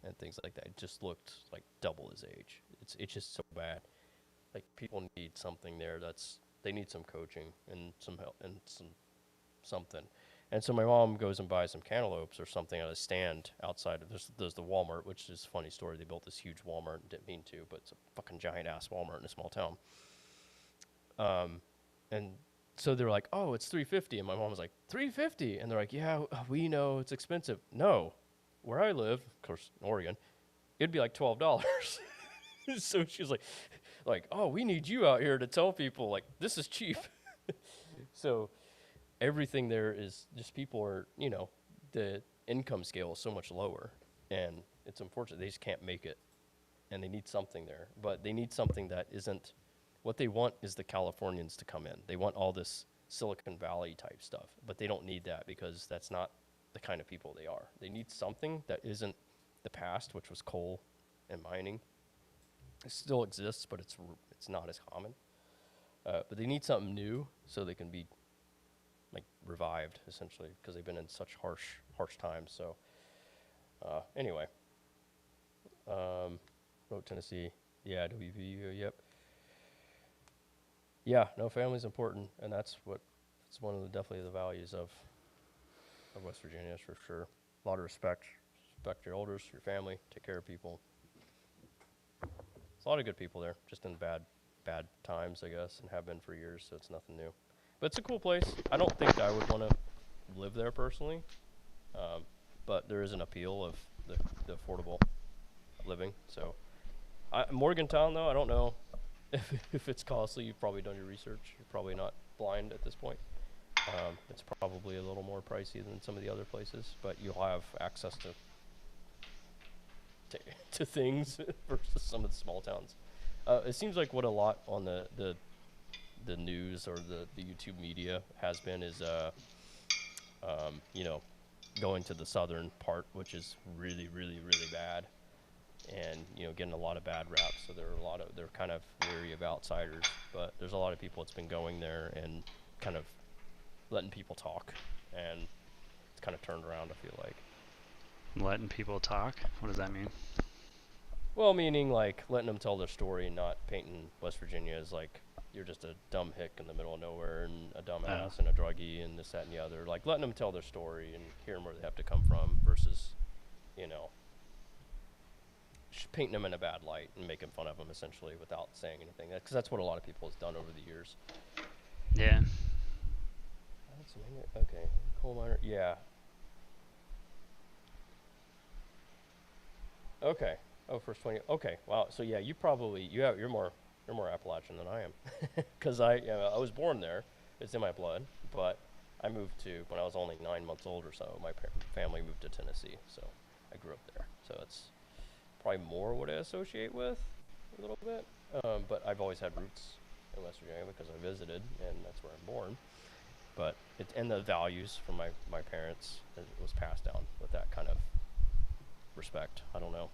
and things like that. It just looked like double his age. It's just so bad. Like people need something there they need some coaching and some help and something. And so my mom goes and buys some cantaloupes or something at a stand outside of there's the Walmart, which is a funny story. They built this huge Walmart and didn't mean to, but it's a fucking giant ass Walmart in a small town. And so they're like, oh, it's $3.50. And my mom was like, $3.50? And they're like, yeah, we know it's expensive. No, where I live, of course, in Oregon, it'd be like $12. So she's like, oh, we need you out here to tell people, like, this is cheap. So everything there is just people are, the income scale is so much lower. And it's unfortunate. They just can't make it. And they need something there. But they need something that isn't, what they want is the Californians to come in. They want all this Silicon Valley type stuff. But they don't need that because that's not the kind of people they are. They need something that isn't the past, which was coal and mining. It still exists, but it's not as common. But they need something new so they can be like revived, essentially, because they've been in such harsh times. So anyway, wrote Tennessee. Yeah, WVU. Yep. Yeah, no, family's important, and that's one of definitely the values of of West Virginia, that's for sure. A lot of respect. Respect your elders, your family, take care of people. There's a lot of good people there, just in bad times, I guess, and have been for years, so it's nothing new. But it's a cool place. I don't think I would want to live there personally, but there is an appeal of the affordable living. So, Morgantown, though, I don't know if it's costly. You've probably done your research. You're probably not blind at this point. It's probably a little more pricey than some of the other places, but you'll have access to things versus some of the small towns. It seems like what a lot on the news or the YouTube media has been is you know, going to the southern part, which is really, really, really bad, and you know, getting a lot of bad raps. So they're kind of wary of outsiders, but there's a lot of people that's been going there and kind of letting people talk, and it's kind of turned around, I feel like. Letting people talk? What does that mean? Well, meaning like letting them tell their story and not painting West Virginia as like you're just a dumb hick in the middle of nowhere and a dumbass and a druggie and this, that, and the other. Like letting them tell their story and hearing where they have to come from versus, you know, painting them in a bad light and making fun of them essentially without saying anything. Because that's what a lot of people has done over the years. Yeah. Okay, coal miner. Yeah. Okay. Oh, first 20. Okay. Wow. So yeah, you're more Appalachian than I am, because I was born there. It's in my blood. But I moved when I was only 9 months old or so. My family moved to Tennessee, so I grew up there. So it's probably more what I associate with a little bit. But I've always had roots in West Virginia because I visited, and that's where I'm born. But and the values from my parents, it was passed down with that kind of respect. I don't know,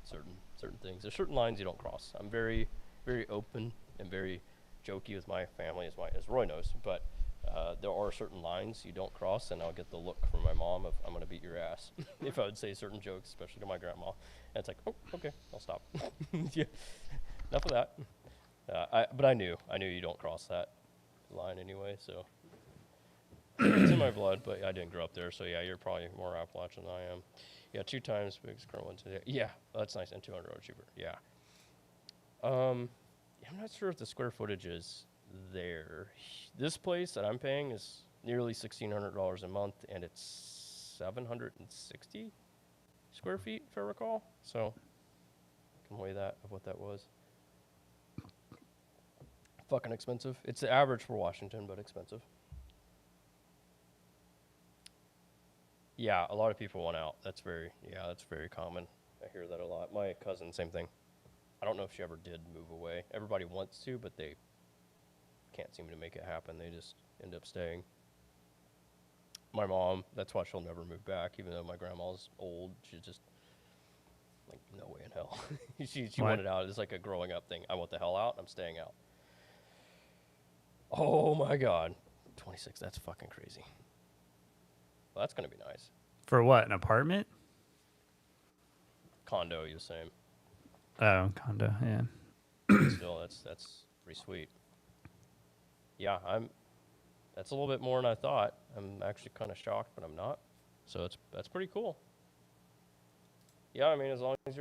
certain things. There's certain lines you don't cross. I'm very, very open and very jokey with my family, as Roy knows. But there are certain lines you don't cross, and I'll get the look from my mom of I'm gonna beat your ass if I would say certain jokes, especially to my grandma. And it's like, oh, okay, I'll stop. Yeah, enough of that. But I knew you don't cross that line anyway, so. It's in my blood, but I didn't grow up there, so yeah, you're probably more Appalachian than I am. Yeah, 2 times biggest current one today. Yeah, that's nice, and $200 cheaper. Yeah. I'm not sure if the square footage is there. This place that I'm paying is nearly $1,600 a month, and it's 760 square feet, if I recall. So I can weigh that of what that was. Fucking expensive. It's the average for Washington, but expensive. Yeah, a lot of people want out. That's very common. I hear that a lot. My cousin, same thing. I don't know if she ever did move away. Everybody wants to, but they can't seem to make it happen. They just end up staying. My mom, that's why she'll never move back, even though my grandma's old. She's just like, no way in hell. she wanted out. It's like a growing up thing. I want the hell out. I'm staying out. Oh my God. 26, that's fucking crazy. Well, that's going to be nice. For what, an apartment? Condo, you're saying. Oh, condo, yeah. Still, that's pretty sweet. Yeah, that's a little bit more than I thought. I'm actually kind of shocked, but I'm not. So that's pretty cool. Yeah, I mean, as long as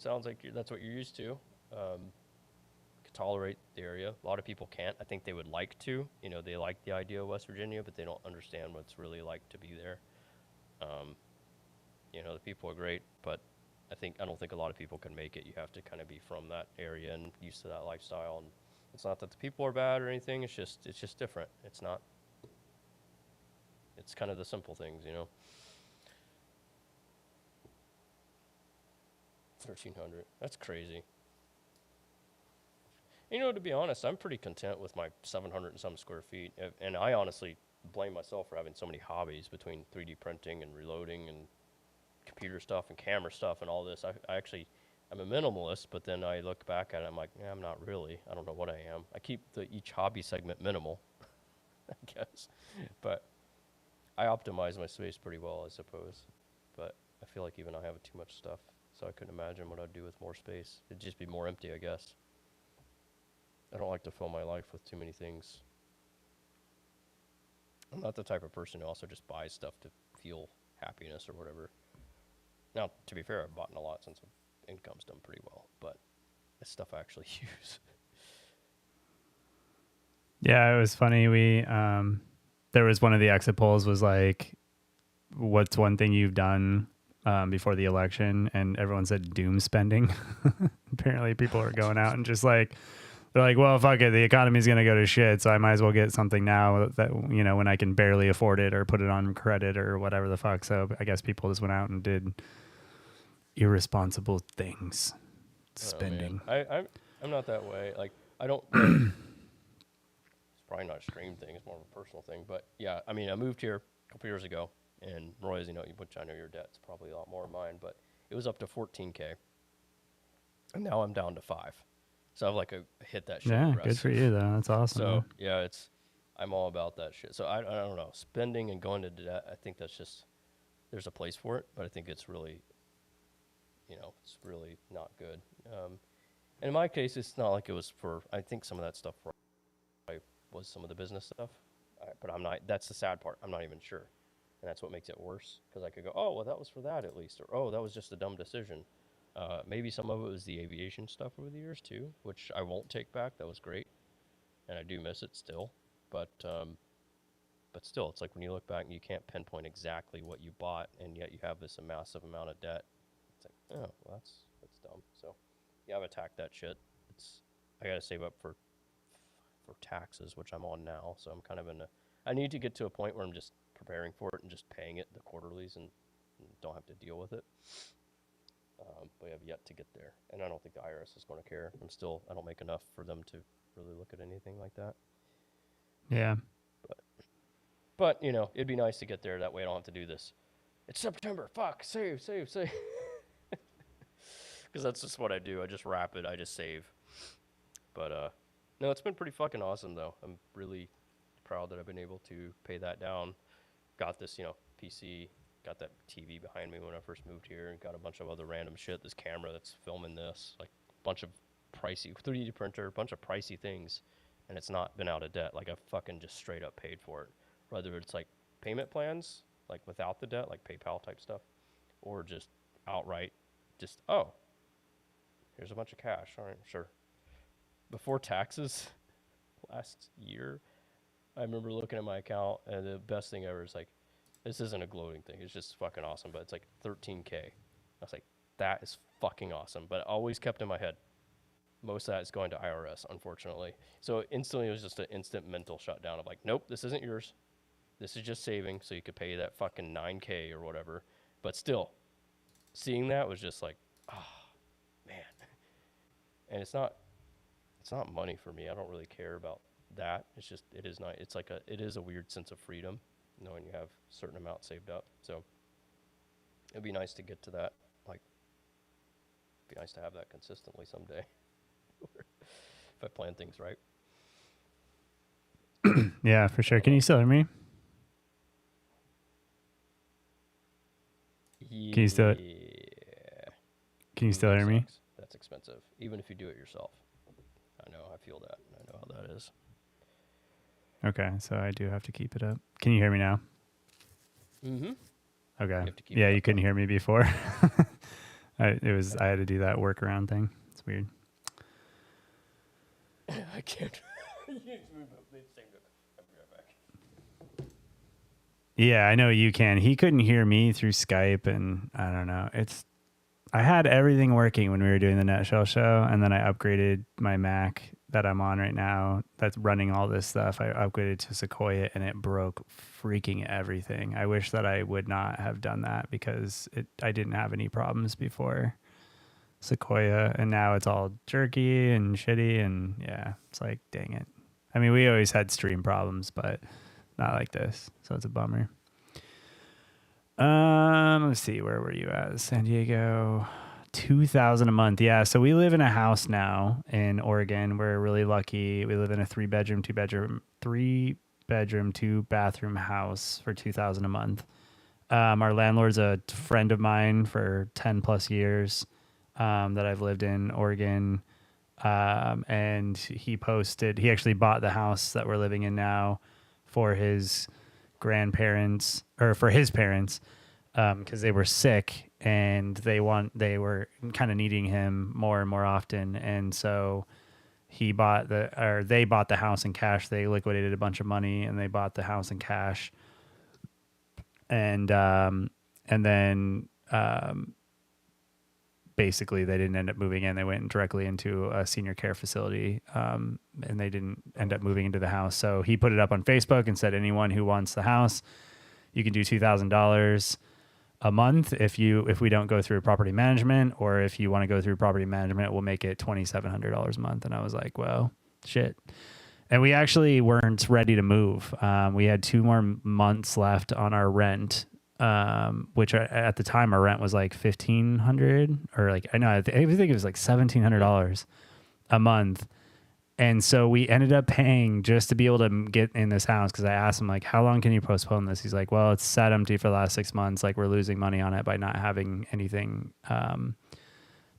sounds like that's what you're used to. Can tolerate the area. A lot of people can't. I think they would like to. They like the idea of West Virginia, but they don't understand what it's really like to be there. The people are great, but I don't think a lot of people can make it. You have to kind of be from that area and used to that lifestyle. And it's not that the people are bad or anything. It's just different. It's not. It's kind of the simple things, 1,300. That's crazy. To be honest, I'm pretty content with my 700 and some square feet. And I honestly blame myself for having so many hobbies between 3D printing and reloading and computer stuff and camera stuff and all this. I'm a minimalist, but then I look back at it, I'm like, yeah, I'm not really. I don't know what I am. I keep each hobby segment minimal, I guess. But I optimize my space pretty well, I suppose. But I feel like even I have too much stuff, so I couldn't imagine what I'd do with more space. It'd just be more empty, I guess. I don't like to fill my life with too many things. I'm not the type of person who also just buys stuff to feel happiness or whatever. Now, to be fair, I've bought a lot since income's done pretty well, but it's stuff I actually use. Yeah, it was funny. There was one of the exit polls was like, what's one thing you've done before the election? And everyone said doom spending. Apparently people are going out and just like, they're like, well, fuck it. The economy's going to go to shit. So I might as well get something now that, you know, when I can barely afford it or put it on credit or whatever the fuck. So I guess people just went out and did irresponsible things. Spending. I'm not that way. Like, I don't. It's probably not a stream thing. It's more of a personal thing. But yeah, I mean, I moved here a couple years ago, and Roy, as you know, which I know your debt's probably a lot more than mine, but it was up to 14K, and now I'm down to 5. So I've like hit that shit. Yeah, good for you though. That's awesome. So man. yeah, I'm all about that shit. So I don't know, spending and going to debt. I think that's just there's a place for it, but I think it's really, it's really not good. And in my case, it's not like it was for. I think some of that stuff was some of the business stuff, but I'm not. That's the sad part. I'm not even sure, and that's what makes it worse. Because I could go, oh well, that was for that at least, or oh that was just a dumb decision. Maybe some of it was the aviation stuff over the years too, which I won't take back. That was great, and I do miss it still. But still, it's like when you look back and you can't pinpoint exactly what you bought, and yet you have this massive amount of debt. It's like, oh, well, that's dumb. So, yeah, I've attacked that shit. I gotta save up for taxes, which I'm on now. So I'm kind of I need to get to a point where I'm just preparing for it and just paying it the quarterlies and don't have to deal with it. But I have yet to get there, and I don't think the IRS is going to care. I don't make enough for them to really look at anything like that. Yeah. But it'd be nice to get there. That way I don't have to do this. It's September. Fuck. Save. Because that's just what I do. I just wrap it. I just save. But, no, it's been pretty fucking awesome, though. I'm really proud that I've been able to pay that down. Got this, PC. Got that TV behind me when I first moved here. And got a bunch of other random shit. This camera that's filming this. Like, a bunch of pricey 3D printer. A bunch of pricey things. And it's not been out of debt. Like, I fucking just straight up paid for it. Whether it's like payment plans, like without the debt, like PayPal type stuff, or just outright, here's a bunch of cash. All right, sure. Before taxes, last year, I remember looking at my account, and the best thing ever is like, this isn't a gloating thing. It's just fucking awesome, but it's like 13K. I was like, that is fucking awesome. But I always kept in my head, most of that is going to IRS, unfortunately. So instantly, it was just an instant mental shutdown of like, nope, this isn't yours. This is just saving, so you could pay that fucking 9K or whatever. But still, seeing that was just like, oh, man. And it's not money for me. I don't really care about that. It's just, it is not. It's like it is a weird sense of freedom, knowing you have a certain amount saved up. So it'd be nice to get to that. Like, it'd be nice to have that consistently someday, if I plan things right. Yeah, for sure. Can you still hear me? Can you still hear me? That's expensive, even if you do it yourself. I know. I feel that. I know how that is. Okay, so I do have to keep it up. Can you hear me now? Mm-hmm. Okay. Yeah, you couldn't hear me before. I had to do that workaround thing. It's weird. I can't. Yeah, I know you can. He couldn't hear me through Skype, and I don't know. I had everything working when we were doing the Nutshell show, and then I upgraded my Mac that I'm on right now that's running all this stuff. I upgraded to Sequoia, and it broke freaking everything. I wish that I would not have done that because I didn't have any problems before Sequoia, and now it's all jerky and shitty, and yeah, it's like, dang it. I mean, we always had stream problems, but not like this, so it's a bummer. Let's see, where were you at? San Diego, $2,000 a month. Yeah, so we live in a house now in Oregon. We're really lucky. We live in a 3-bedroom, 2-bathroom house for $2,000 a month. Our landlord's a friend of mine for 10 plus years that I've lived in Oregon. And he actually bought the house that we're living in now for his grandparents, or for his parents, because they were sick and they were kind of needing him more and more often, and so they bought the house in cash. They liquidated a bunch of money and they bought the house in cash, and then basically they didn't end up moving in. They went directly into a senior care facility, and they didn't end up moving into the house. So he put it up on Facebook and said, anyone who wants the house, you can do $2,000 a month if we don't go through property management, or if you want to go through property management, we'll make it $2,700 a month. And I was like, well, shit. And we actually weren't ready to move. We had 2 more months left on our rent, which at the time our rent was like $1,500, or like, I think it was like $1,700 a month. And so we ended up paying just to be able to get in this house. Cause I asked him, like, how long can you postpone this? He's like, well, it's sat empty for the last 6 months. Like, we're losing money on it by not having anything,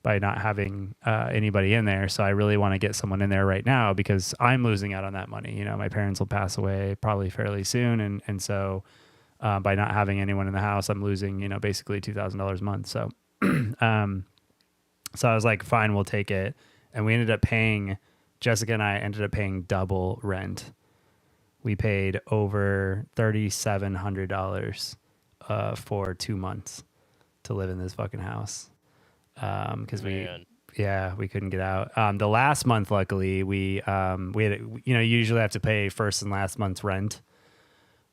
by not having anybody in there. So I really want to get someone in there right now because I'm losing out on that money. You know, my parents will pass away probably fairly soon. And so by not having anyone in the house, I'm losing, you know, basically $2,000 a month. So, so I was like, fine, we'll take it. And we ended up paying, Jessica and I ended up paying double rent. We paid over $3,700 for 2 months to live in this fucking house. Because we couldn't get out. The last month, luckily, we had, you usually have to pay first and last month's rent,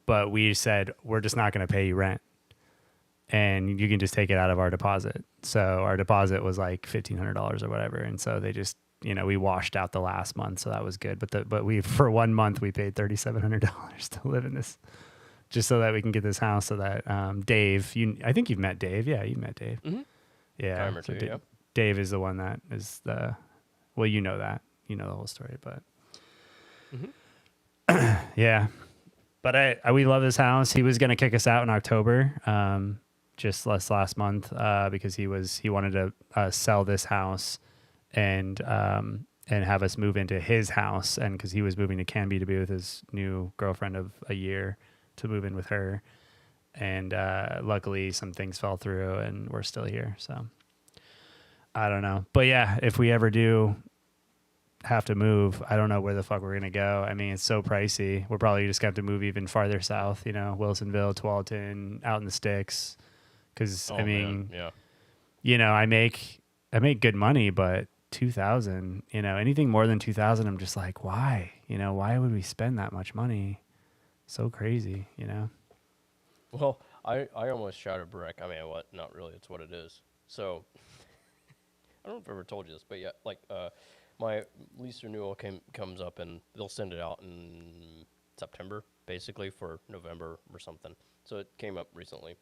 but we said, we're just not going to pay you rent, and you can just take it out of our deposit. So our deposit was like $1,500 or whatever. And so they just, we washed out the last month. So that was good. But for 1 month, we paid $3,700 to live in this, just so that we can get this house. So that, Dave, I think you've met Dave. Yeah. You've met Dave. Mm-hmm. Yeah. Time or two, yeah. Dave is the one that is that, the whole story, but yeah, but we love this house. He was going to kick us out in October, just last month, because he wanted to sell this house and have us move into his house. And cause he was moving to Canby to be with his new girlfriend of a year, to move in with her. And luckily some things fell through and we're still here. So I don't know. But yeah, if we ever do have to move, I don't know where the fuck we're going to go. I mean, it's so pricey. We're probably just going to have to move even farther south, Wilsonville, Tualatin, out in the sticks. Cause I mean, I make good money, but 2,000, anything more than 2,000, I'm just like, why? Why would we spend that much money? So crazy, Well, I almost shot a brick. I mean, what? Not really. It's what it is. So, I don't know if I ever told you this, but yeah, like, my lease renewal comes up, and they'll send it out in September, basically, for November or something. So it came up recently.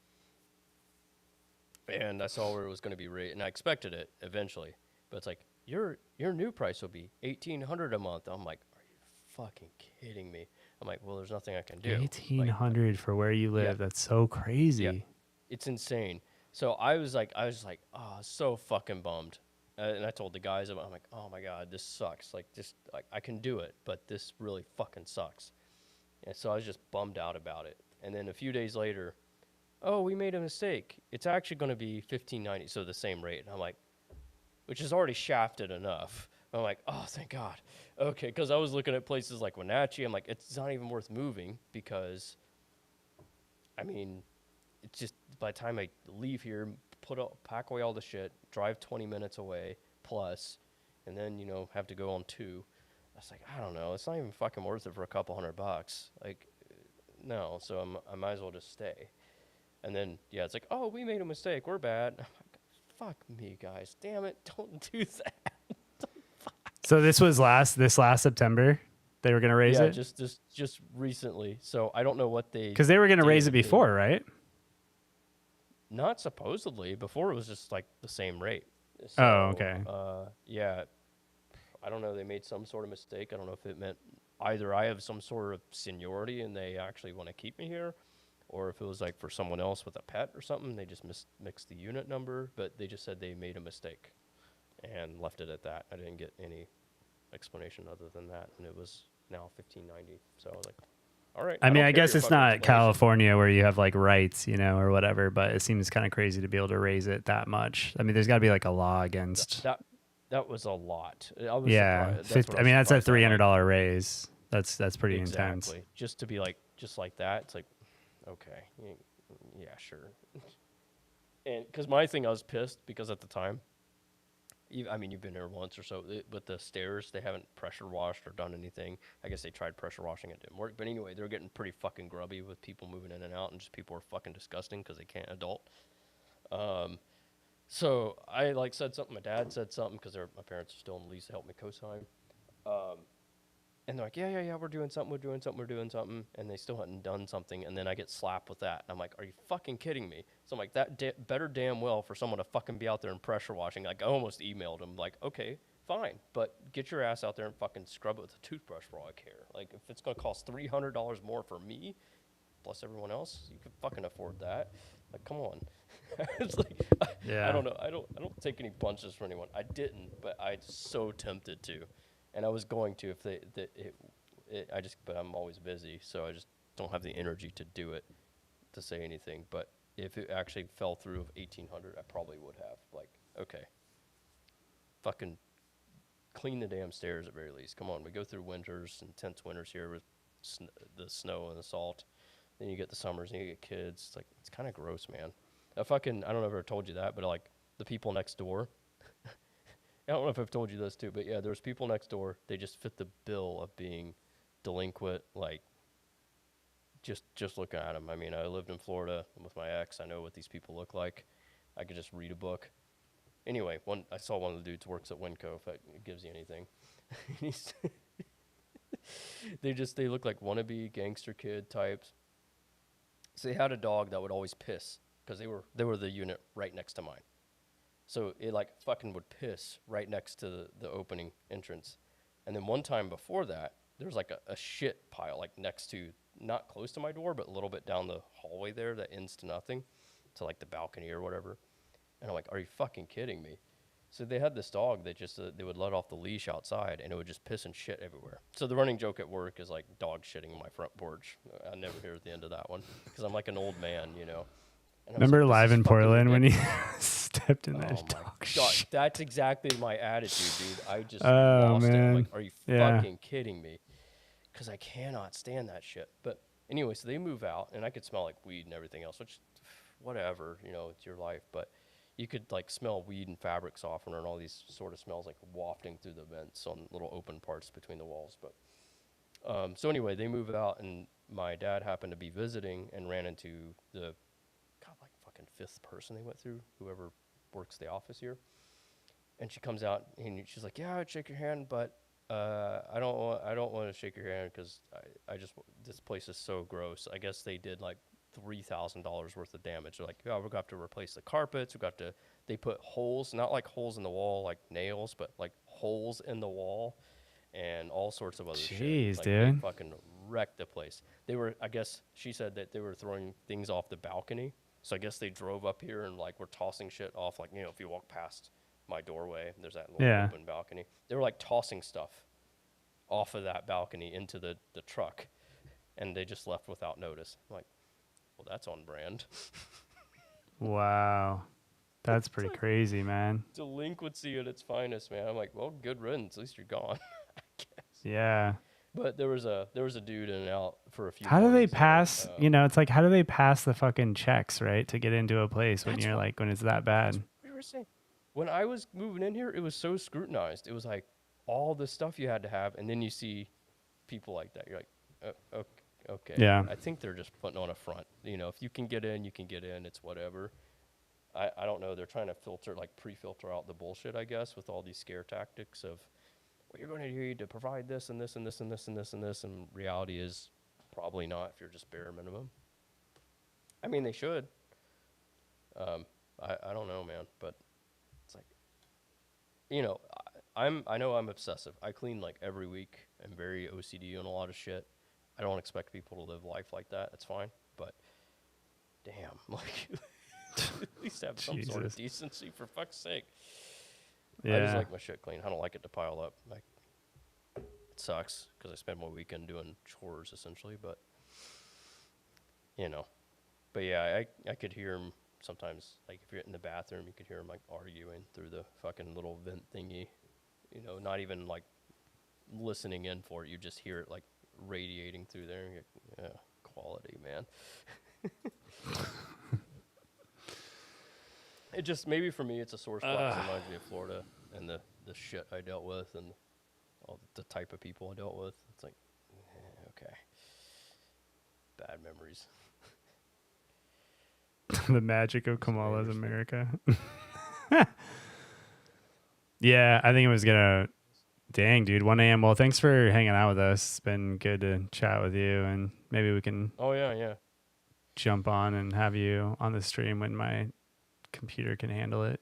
And I saw where it was going to be rated, and I expected it eventually. But it's like, your new price will be $1,800 a month. I'm like, are you fucking kidding me? I'm like, well, there's nothing I can do. $1,800 for where you live. Yeah. That's so crazy. Yeah. It's insane. So I was like, oh, so fucking bummed. And I told the guys, I'm like, oh my God, this sucks. Like, I can do it, but this really fucking sucks. And so I was just bummed out about it. And then a few days later, oh, we made a mistake. It's actually going to be $1,590, so the same rate. And I'm like, which is already shafted enough. I'm like, oh, thank God. Okay, because I was looking at places like Wenatchee. I'm like, it's not even worth moving because, I mean, it's just by the time I leave here, pack away all the shit, drive 20 minutes away plus, and then, have to go on 2. I was like, I don't know. It's not even fucking worth it for a couple $100. Like, no, so I might as well just stay. And then, yeah, it's like, oh, we made a mistake. We're bad. I'm like, fuck me, guys. Damn it. Don't do that. So this was this last September? They were going to raise it? Yeah, just recently. So I don't know what they... Because they were going to raise it before, right? Not supposedly. Before it was just like the same rate. So, oh, okay. Yeah. I don't know. They made some sort of mistake. I don't know if it meant either I have some sort of seniority and they actually want to keep me here, or if it was like for someone else with a pet or something, they just mixed the unit number, but they just said they made a mistake and left it at that. I didn't get any explanation other than that, and it was now $1,590. So I was like, all right. I mean, don't I care guess your it's fucking not explanation. California where you have like rights, you know, or whatever, but it seems kind of crazy to be able to raise it that much. I mean, there's got to be like a law against. That was a lot. I was Yeah, surprised. That's what I mean, that's a surprised at, like, $300 raise. That's pretty intense. exactly. Just to be like, just like that. It's like, okay, yeah, sure. And because my thing, I was pissed because at the time, I mean, you've been there once or so, but the stairs, they haven't pressure washed or done anything. I guess they tried pressure washing, it didn't work. But anyway, they're getting pretty fucking grubby with people moving in and out, and just people are fucking disgusting because they can't adult. So I like said something. My dad said something because my parents are still in the lease to help me co-sign. And they're like, yeah, we're doing something. And they still hadn't done something. And then I get slapped with that. And I'm like, are you fucking kidding me? So I'm like, that better damn well for someone to fucking be out there and pressure washing. Like, I almost emailed him, like, okay, fine. But get your ass out there and fucking scrub it with a toothbrush for all I care. Like, if it's going to cost $300 more for me, plus everyone else, you could fucking afford that. Like, come on. It's like, Yeah. I don't know. I don't take any punches from anyone. I didn't, but I'm so tempted to. And I was going to but I'm always busy, so I just don't have the energy to do it, to say anything. But if it actually fell through of 1,800, I probably would have. Like, okay, fucking clean the damn stairs at very least. Come on, we go through winters, intense winters here with the snow and the salt. Then you get the summers, and you get kids. It's like, it's kind of gross, man. I don't know if I ever told you that, but like the people next door. I don't know if I've told you this too, but yeah, there's people next door. They just fit the bill of being delinquent. Like, just looking at them. I mean, I lived in Florida with my ex. I know what these people look like. I could just read a book. Anyway, I saw one of the dudes works at Winco, if that gives you anything. They look like wannabe gangster kid types. So they had a dog that would always piss because they were the unit right next to mine. So it like fucking would piss right next to the opening entrance. And then one time before that, there was like a shit pile like next to, not close to my door, but a little bit down the hallway there that ends to nothing, to like the balcony or whatever. And I'm like, are you fucking kidding me? So they had this dog that just, they would let off the leash outside and it would just piss and shit everywhere. So the running joke at work is like dog shitting on my front porch. I never hear the end of that one because I'm like an old man, you know. Remember like, live in Portland when ridiculous. you stepped in that Oh my dog God, shit? that's exactly my attitude, dude. I just Oh, lost it. man. Like, are you Yeah. fucking kidding me? Because I cannot stand that shit. But anyway, so they move out, and I could smell like weed and everything else, which, whatever, you know, it's your life. But you could like smell weed and fabric softener and all these sort of smells like wafting through the vents on little open parts between the walls. But so anyway, they move out, and my dad happened to be visiting and ran into the like fucking fifth person they went through, whoever works the office here. And she comes out and she's like, yeah, I'd shake your hand, but I don't want to shake your hand because this place is so gross. I guess they did like $3,000 worth of damage. They're like, yeah, we're going to have to replace the carpets. They put holes, not like holes in the wall like nails, but like holes in the wall and all sorts of other shit. Jeez, Like, dude. they fucking wrecked the place. I guess she said that they were throwing things off the balcony. So I guess they drove up here and like were tossing shit off. Like, you know, if you walk past my doorway, there's that little open balcony. They were like tossing stuff off of that balcony into the truck, and they just left without notice. I'm like, well, that's on brand. Wow. That's pretty crazy, man. Delinquency at its finest, man. I'm like, well, good riddance. At least you're gone, I guess. Yeah. But there was a dude in and out for a few. How do they parties there. pass, it's like, how do they pass the fucking checks, right? To get into a place when you're like, when it's that bad. We were saying, when I was moving in here, it was so scrutinized. It was like all the stuff you had to have, and then you see people like that. You're like, okay. Yeah. I think they're just putting on a front. You know, if you can get in, you can get in. It's whatever. I don't know. They're trying to pre-filter out the bullshit, I guess, with all these scare tactics of, well, you're going to need to provide this and this and this and this and this and this. And reality is probably not if you're just bare minimum. I mean, they should. I don't know, man, but it's like, you know, I know I'm obsessive. I clean like every week. I'm very OCD on a lot of shit. I don't expect people to live life like that. That's fine, but damn, like at least have some sort of decency, for fuck's sake. Yeah. I just like my shit clean. I don't like it to pile up. Like, it sucks because I spend my weekend doing chores essentially, but you know. But yeah, I could hear them sometimes. Like if you're in the bathroom, you could hear them like arguing through the fucking little vent thingy. You know, not even like listening in for it. You just hear it like radiating through there. And you're like, yeah, quality, man. It just, maybe for me, it's a sore spot. 'Cause it reminds me of Florida and the shit I dealt with and all the type of people I dealt with. It's like, okay. Bad memories. The magic of KaLlama's America. Yeah, I think it was gonna. Dang, dude, 1 a.m. Well, thanks for hanging out with us. It's been good to chat with you, and maybe we can. Oh yeah. Jump on and have you on the stream when my computer can handle it.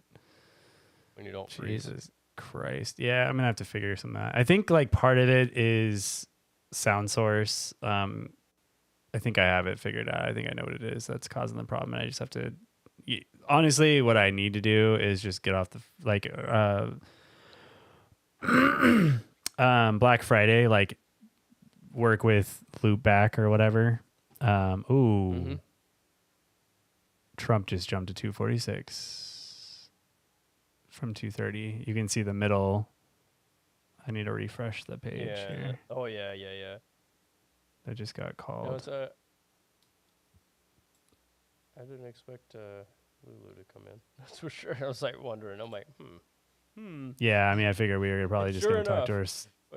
When you don't freeze. Jesus Christ. Yeah, I'm gonna have to figure something out. I think like part of it is sound source. I think I have it figured out. I think I know what it is that's causing the problem. And I just have to, honestly, what I need to do is just get off the, like, Black Friday, like work with loopback or whatever. Trump just jumped to 246 from 230. You can see the middle. I need to refresh the page here. Oh yeah. That just got called. No, it's I didn't expect Lulu to come in. That's for sure. I was like wondering. I'm like, Yeah, I mean, I figured we were probably just Sure going to enough.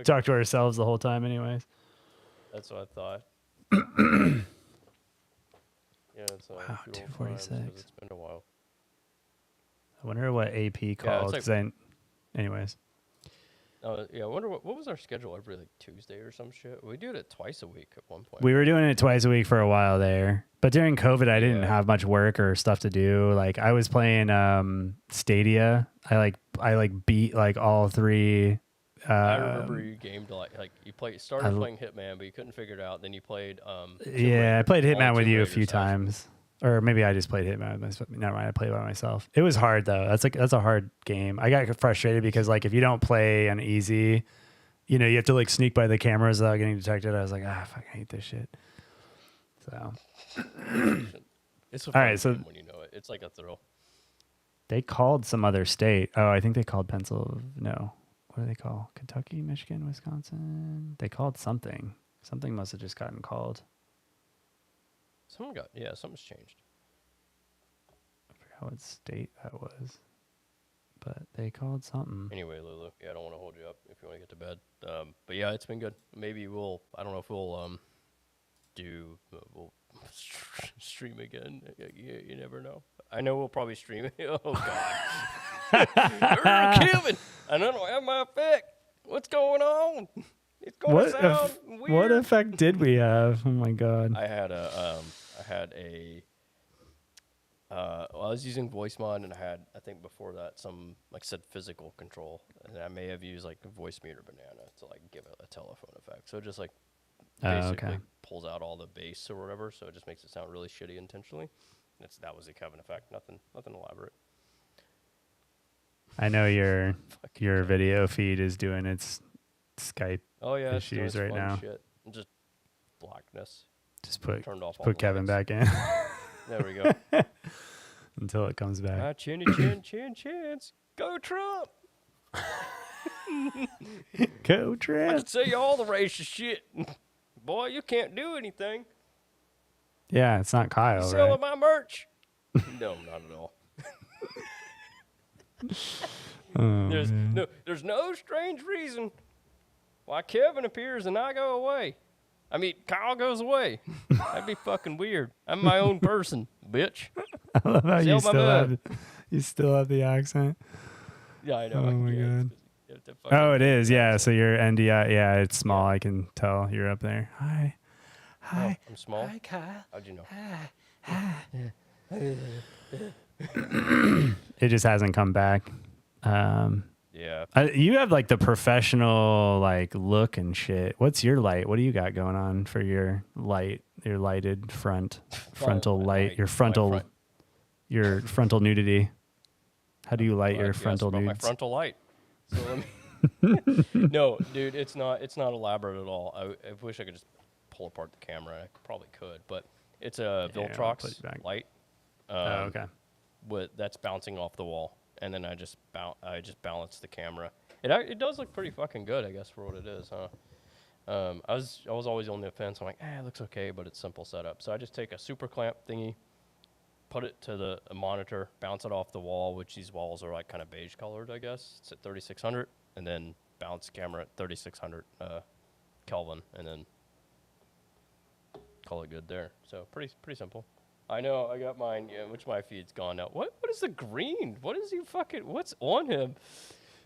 talk to ourselves the whole time anyways. That's what I thought. Yeah, it's Wow, 246. 246. It's been a while. I wonder what AP called. like- 'Cause anyways. Yeah, I wonder what was our schedule every like Tuesday or some shit. We do it twice a week at one point. We were doing it twice a week for a while there. But during COVID, I didn't Yeah. have much work or stuff to do. Like I was playing Stadia. I beat like all three. I remember you gamed like you started playing Hitman, but you couldn't figure it out. Then you played I played Hitman with you a few stuff. times. Or maybe I just played Hitman with myself. Never mind, I played by myself. It was hard though. That's a hard game. I got frustrated because like if you don't play on easy, you have to like sneak by the cameras without getting detected. I was like, fuck, I hate this shit. So It's a all fun right, so game when you know it. It's like a thrill. they called some other state. Oh, I think they called Pennsylvania. No, what do they call? Kentucky, Michigan, Wisconsin. They called something. Something must have just gotten called. Something's changed. I forgot what state that was, but they called something. Anyway, Lulu, I don't want to hold you up if you want to get to bed. But yeah, it's been good. Maybe I don't know if we'll we'll stream again. You never know. I know we'll probably stream it. Oh God. Kevin, I don't have my effect. What's going on? It's going to sound weird. What effect did we have? Oh my God. I was using voice mod, and I think before that some like said physical control, and I may have used like a voice meter banana to like give it a telephone effect. So it just like basically pulls out all the bass or whatever, so it just makes it sound really shitty intentionally. That was the Kevin effect. Nothing elaborate. I know your video feed is doing its Skype issues right now. Shit. Just blackness. Just put lights. Kevin back in. There we go. Until it comes back. Chinny chins. Go Trump. Go I Trump. can say all the racist shit. Boy, you can't do anything. Yeah, it's not Kyle, You right? selling my merch? No, not at all. There's no strange reason why Kevin appears and I go away. I mean, Kyle goes away. That'd be fucking weird. I'm my own person, bitch. I love how Sell you still have the accent. Yeah, I know. Oh my God. God. Oh, it is. Yeah. So your NDI. Yeah, it's small. I can tell you're up there. Hi. Oh, I'm small. Hi, Kyle. How'd you know? It just hasn't come back. Yeah. You have like the professional like look and shit. What's your light? What do you got going on for your light? Your lighted frontal light. Your frontal nudity. How do you light your frontal nudes? My frontal light. So let me. No, dude, it's not elaborate at all. I wish I could just pull apart the camera. I probably could, but It's a Yeah, I'll put Viltrox it back. light. Oh, okay. That's bouncing off the wall, and then I just balance the camera. It does look pretty fucking good, I guess, for what it is, huh? I was always on the fence. I'm like, it looks okay, but it's simple setup. So I just take a super clamp thingy, put it to the monitor, bounce it off the wall, which these walls are like kind of beige colored, I guess. It's at 3600, and then bounce the camera at 3600 Kelvin, and then call it good there. So pretty simple. I know I got mine, which my feed's gone now. What is the green? What's on him?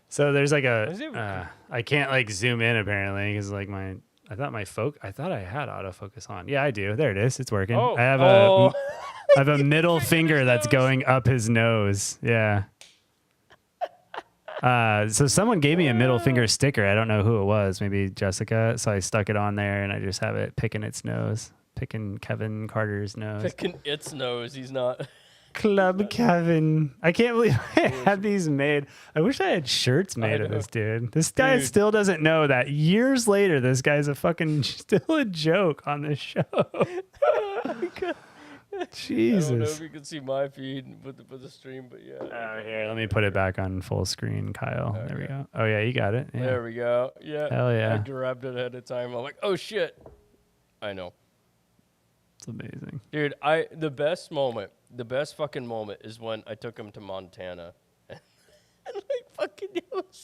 So there's like Is it- I can't like zoom in apparently because like I thought I had autofocus on. Yeah, I do. There it is. It's working. Oh, I have oh. I have a middle finger that's going up his nose. Yeah. So someone gave me a middle finger sticker. I don't know who it was. Maybe Jessica. So I stuck it on there and I just have it picking its nose, picking Kevin Carter's nose. Picking its nose. He's not. Club Kevin. I can't believe I had these made. I wish I had shirts made of know. this dude. This guy Dude. still doesn't know that years later, this guy's a fucking still a joke on this show. I don't know Jesus. if you can see my feed with the stream, but yeah. Oh, here, let me put it back on full screen, Kyle. There we Okay. go. Oh, yeah, you got it. Yeah. There we go. Yeah. Hell yeah. I grabbed it ahead of time. I'm like, oh shit. I know. It's amazing. Dude, the best fucking moment is when I took him to Montana. And like fucking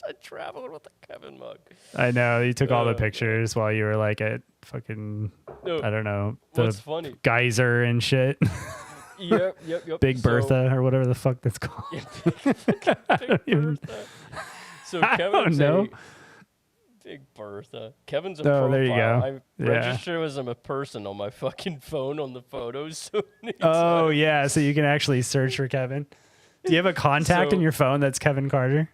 I traveled with a Kevin mug. I know. You took all the Uh, pictures while you were like at fucking, No, I don't know, what's the funny? geyser and shit. Yep. Big So- Bertha or whatever the fuck that's called. Big even- Bertha. So I Kevin's don't know. Big Bertha. Kevin's a Oh, profile. there you go. I Yeah. register as a person on my fucking phone on the photos. So Oh, yeah. So you can actually search for Kevin. Do you have a contact in So- your phone that's Kevin Carter?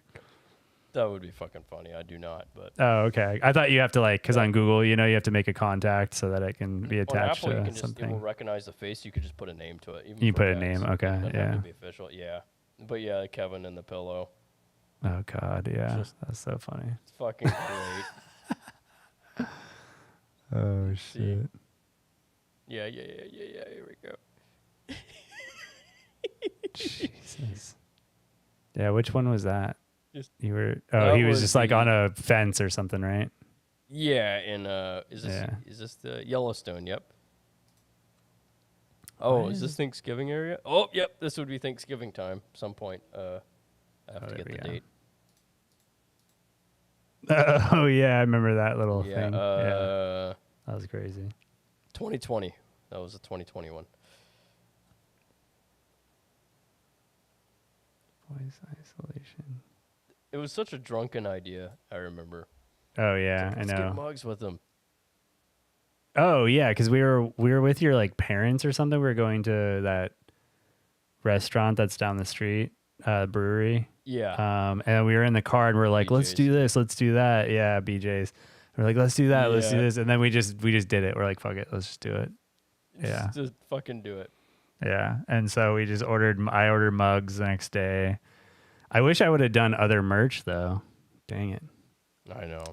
that would be fucking funny. I do not, but Oh, okay. I thought you have to like, because on Google, you know, you have to make a contact so that it can be on attached Apple you to can just it will something. recognize the face. You could just put a name to it. Even You for put a pets. name, okay, Doesn't have yeah. to be official. Yeah, but yeah, Kevin and the pillow. Oh, God. Yeah. Just- That's so funny. It's fucking great. Oh, shit. Yeah. Here we go. Jesus. Yeah. Which one was that? Just- You were, That he was was just like the- on a fence or something, right? Yeah, in is this the Yellowstone? Yep. Oh, Why is is this Thanksgiving area? Oh, yep. This would be Thanksgiving time. Some point. I have to there get we the go. date. Oh, yeah. I remember that little Yeah. thing. Yeah. That was crazy. 2020. That was the 2021. Voice isolation. It was such a drunken idea. I remember. Oh, yeah. I Let's know. get mugs with them. Oh yeah, because we were with your like parents or something. We were going to that restaurant that's down the street, brewery. Yeah. And we were in the car and we're like, let's BJ's. do this, let's do that. Yeah, BJ's. We're like, let's do that, let's do Yeah. this, and then we just did it. We're like, fuck it, let's just do it. Yeah, Just fucking do it. yeah. And so we just I ordered mugs the next day. I wish I would have done other merch though. Dang it. I know.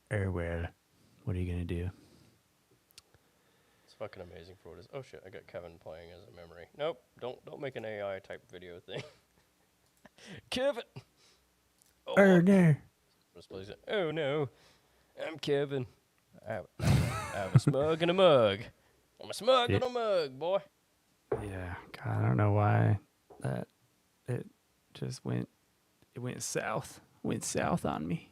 Well, what are you gonna do? It's fucking amazing for what it is. Oh shit! I got Kevin playing as a memory. Nope. Don't make an AI type video thing. Kevin. Oh, No. let's play it. Oh no, I'm Kevin. I have a smug and a mug. I'm a smug and a mug, boy. Yeah, God, I don't know why that it just went south. Went south on me.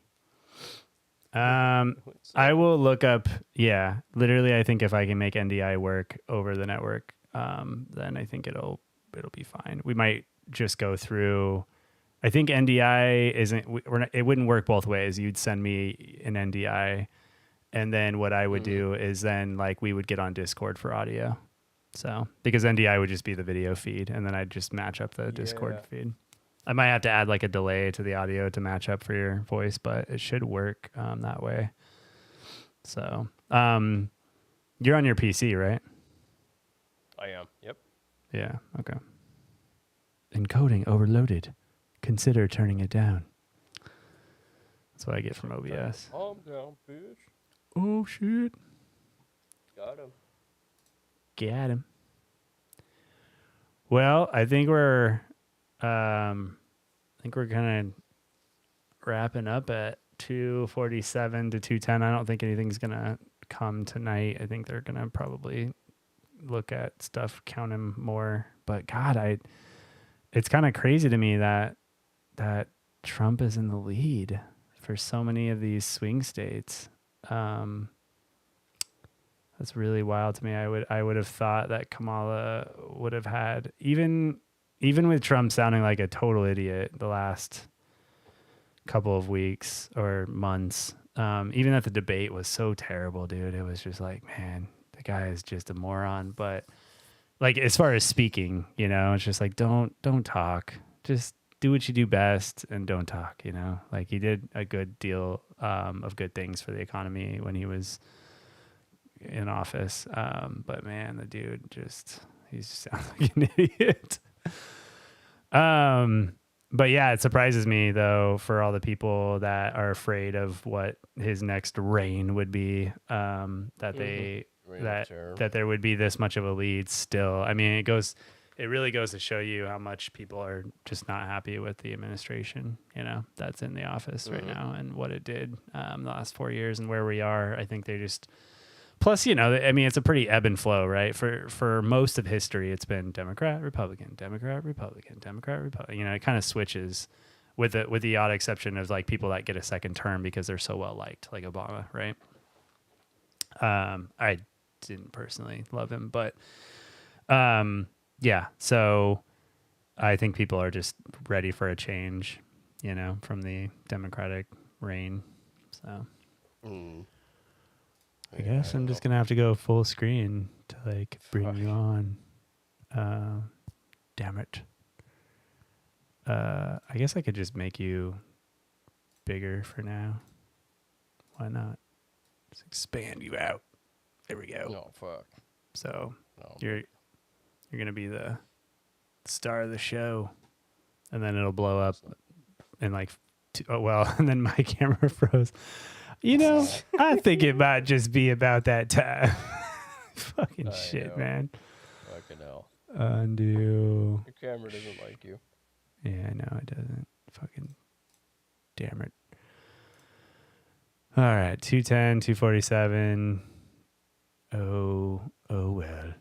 I will look up. Yeah, literally, I think if I can make NDI work over the network, then I think it'll be fine. We might just go through. I think NDI isn't. It wouldn't work both ways. You'd send me an NDI, and then what I would do is then like we would get on Discord for audio. So because NDI would just be the video feed, and then I'd just match up the Discord Yeah. feed. I might have to add like a delay to the audio to match up for your voice, but it should work that way. So you're on your PC, right? I am. Yep. Yeah. Okay. Encoding overloaded. Consider turning it down. That's what I get from OBS. Calm down, bitch. Oh shit. Got him. Got him. Well, I think we're kind of wrapping up at 2:47 to 2:10. I don't think anything's gonna come tonight. I think they're gonna probably look at stuff, count him more. But God, it's kind of crazy to me that Trump is in the lead for so many of these swing states. That's really wild to me. I would have thought that Kamala would have had, even with Trump sounding like a total idiot the last couple of weeks or months, even that the debate was so terrible, dude. It was just like, man, the guy is just a moron. But like, as far as speaking, you know, it's just like, don't talk. Just do what you do best and don't talk, you know? Like, he did a good deal of good things for the economy when he was in office. But man, the dude he just sounds like an idiot. But yeah, it surprises me though, for all the people that are afraid of what his next reign would be, that there would be this much of a lead still. I mean, it really goes to show you how much people are just not happy with the administration, you know, that's in the office right now, and what it did the last 4 years and where we are. I think they just, plus, you know, I mean, it's a pretty ebb and flow, right? For most of history, it's been Democrat, Republican, Democrat, Republican, Democrat, Republican. You know, it kind of switches, with the odd exception of like people that get a second term because they're so well liked, like Obama, right? I didn't personally love him, but yeah. So I think people are just ready for a change, you know, from the Democratic reign. So. I guess I'm just going to have to go full screen to like bring you on. Damn it. I guess I could just make you bigger for now. Why not? Just expand you out. There we go. No, fuck. So you're going to be the star of the show, and then it'll blow up in like, and then my camera froze. You know, I think it might just be about that time. Fucking shit, man. Fucking hell. Undo. Your camera doesn't like you. Yeah, I know it doesn't. Fucking damn it. All right, 2:10, 2:47. Oh well.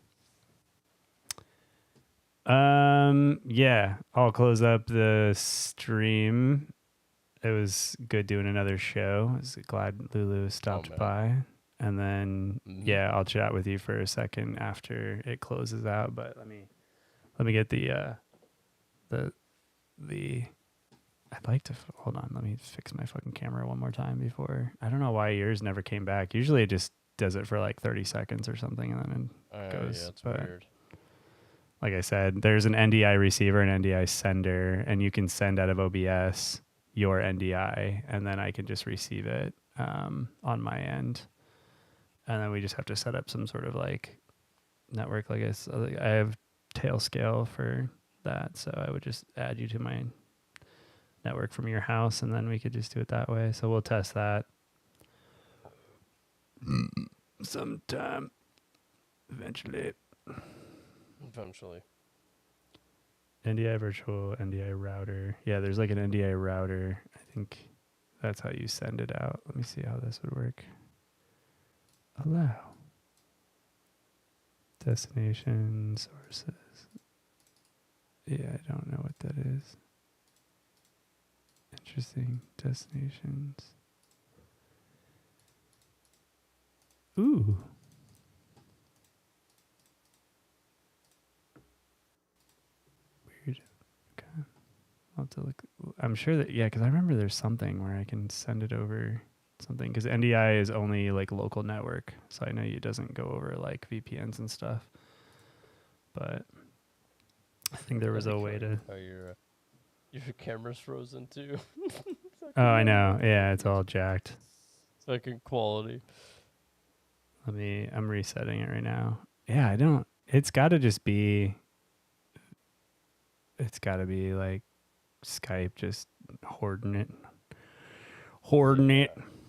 Yeah, I'll close up the stream. It was good doing another show. I was glad Lulu stopped by. And then, yeah, I'll chat with you for a second after it closes out. But let me get the I'd like to, hold on. Let me fix my fucking camera one more time before. I don't know why yours never came back. Usually it just does it for like 30 seconds or something, and then it goes. Yeah, it's weird. Like I said, there's an NDI receiver and NDI sender, and you can send out of OBS your NDI, and then I can just receive it on my end, and then we just have to set up some sort of like network. Like I have tail scale for that, so I would just add you to my network from your house, and then we could just do it that way. So we'll test that sometime eventually. NDI virtual, NDI router. Yeah, there's like an NDI router. I think that's how you send it out. Let me see how this would work. Allow. Destination sources. Yeah, I don't know what that is. Interesting. Destinations. Ooh. Weird. Okay. I'll have to look. I'm sure that, yeah, because I remember there's something where I can send it over something, because NDI is only like local network, so I know it doesn't go over like VPNs and stuff. But I think there was a way to. Oh, your camera's frozen too. Oh, I know. Yeah, it's all jacked. Second quality. I'm resetting it right now. Yeah, it's got to be like Skype just hoarding it.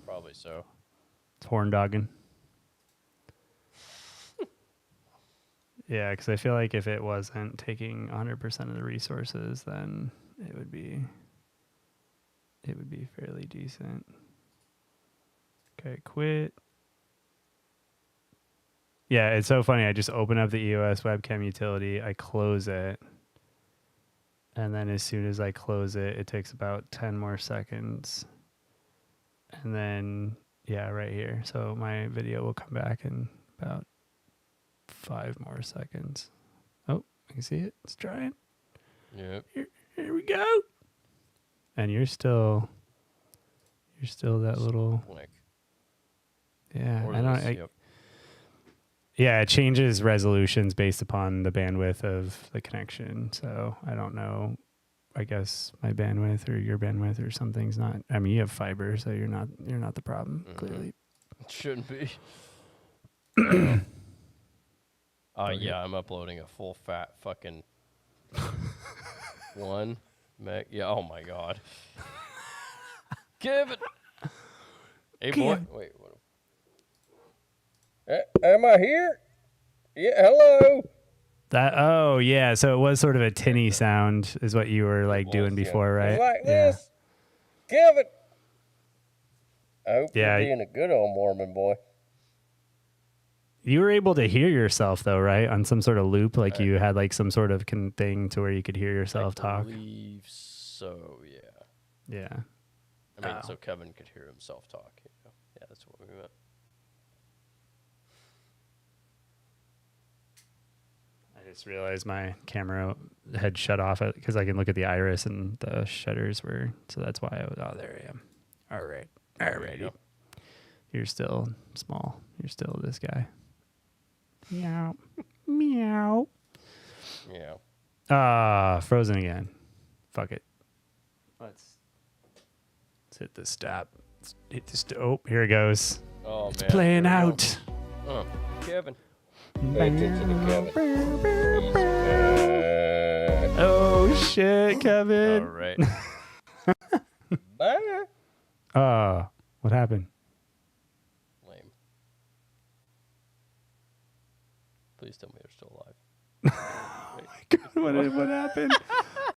Probably so. It's horn dogging. Yeah, because I feel like if it wasn't taking 100% of the resources, then it would be fairly decent. Okay, quit. Yeah, it's so funny. I just open up the EOS webcam utility, I close it, and then as soon as I close it, it takes about 10 more seconds. And then, yeah, right here. So my video will come back in about 5 more seconds. Oh, I can see it. It's trying. Yep. Here we go. And you're still that little. Like, Yeah, or I don't. this, yep. Yeah, it changes resolutions based upon the bandwidth of the connection. So I don't know. I guess my bandwidth or your bandwidth or something's not. I mean, you have fiber, so you're not the problem. Clearly, It shouldn't be. Yeah, I'm uploading a full fat fucking 1 meg. Yeah, oh my god. Give it. Hey boy, wait. What? Am I here? Yeah, hello. Oh yeah, so it was sort of a tinny sound, is what you were like doing before, right? It's like Yeah. this. Give it. I hope Yeah. you're being a good old Mormon boy. You were able to hear yourself though, right? On some sort of loop, like you had like some sort of thing to where you could hear yourself talk. I believe so. Yeah. Yeah. I mean, so Kevin could hear himself talk. You know? Yeah, that's what we meant. I just realized my camera had shut off because I can look at the iris and the shutters were. So that's why I was. Oh, there I am. All right. Alrighty. You're still small. You're still this guy. Meow. Meow. Yeah. Frozen again. Fuck it. Let's hit the stop. Let's hit the oh, here it goes. Oh, It's man. playing Here we out. go. Kevin. Pay attention to Kevin. Oh shit, Kevin. All right. Bye. What happened? Lame. Please tell me they're still alive. God, what happened?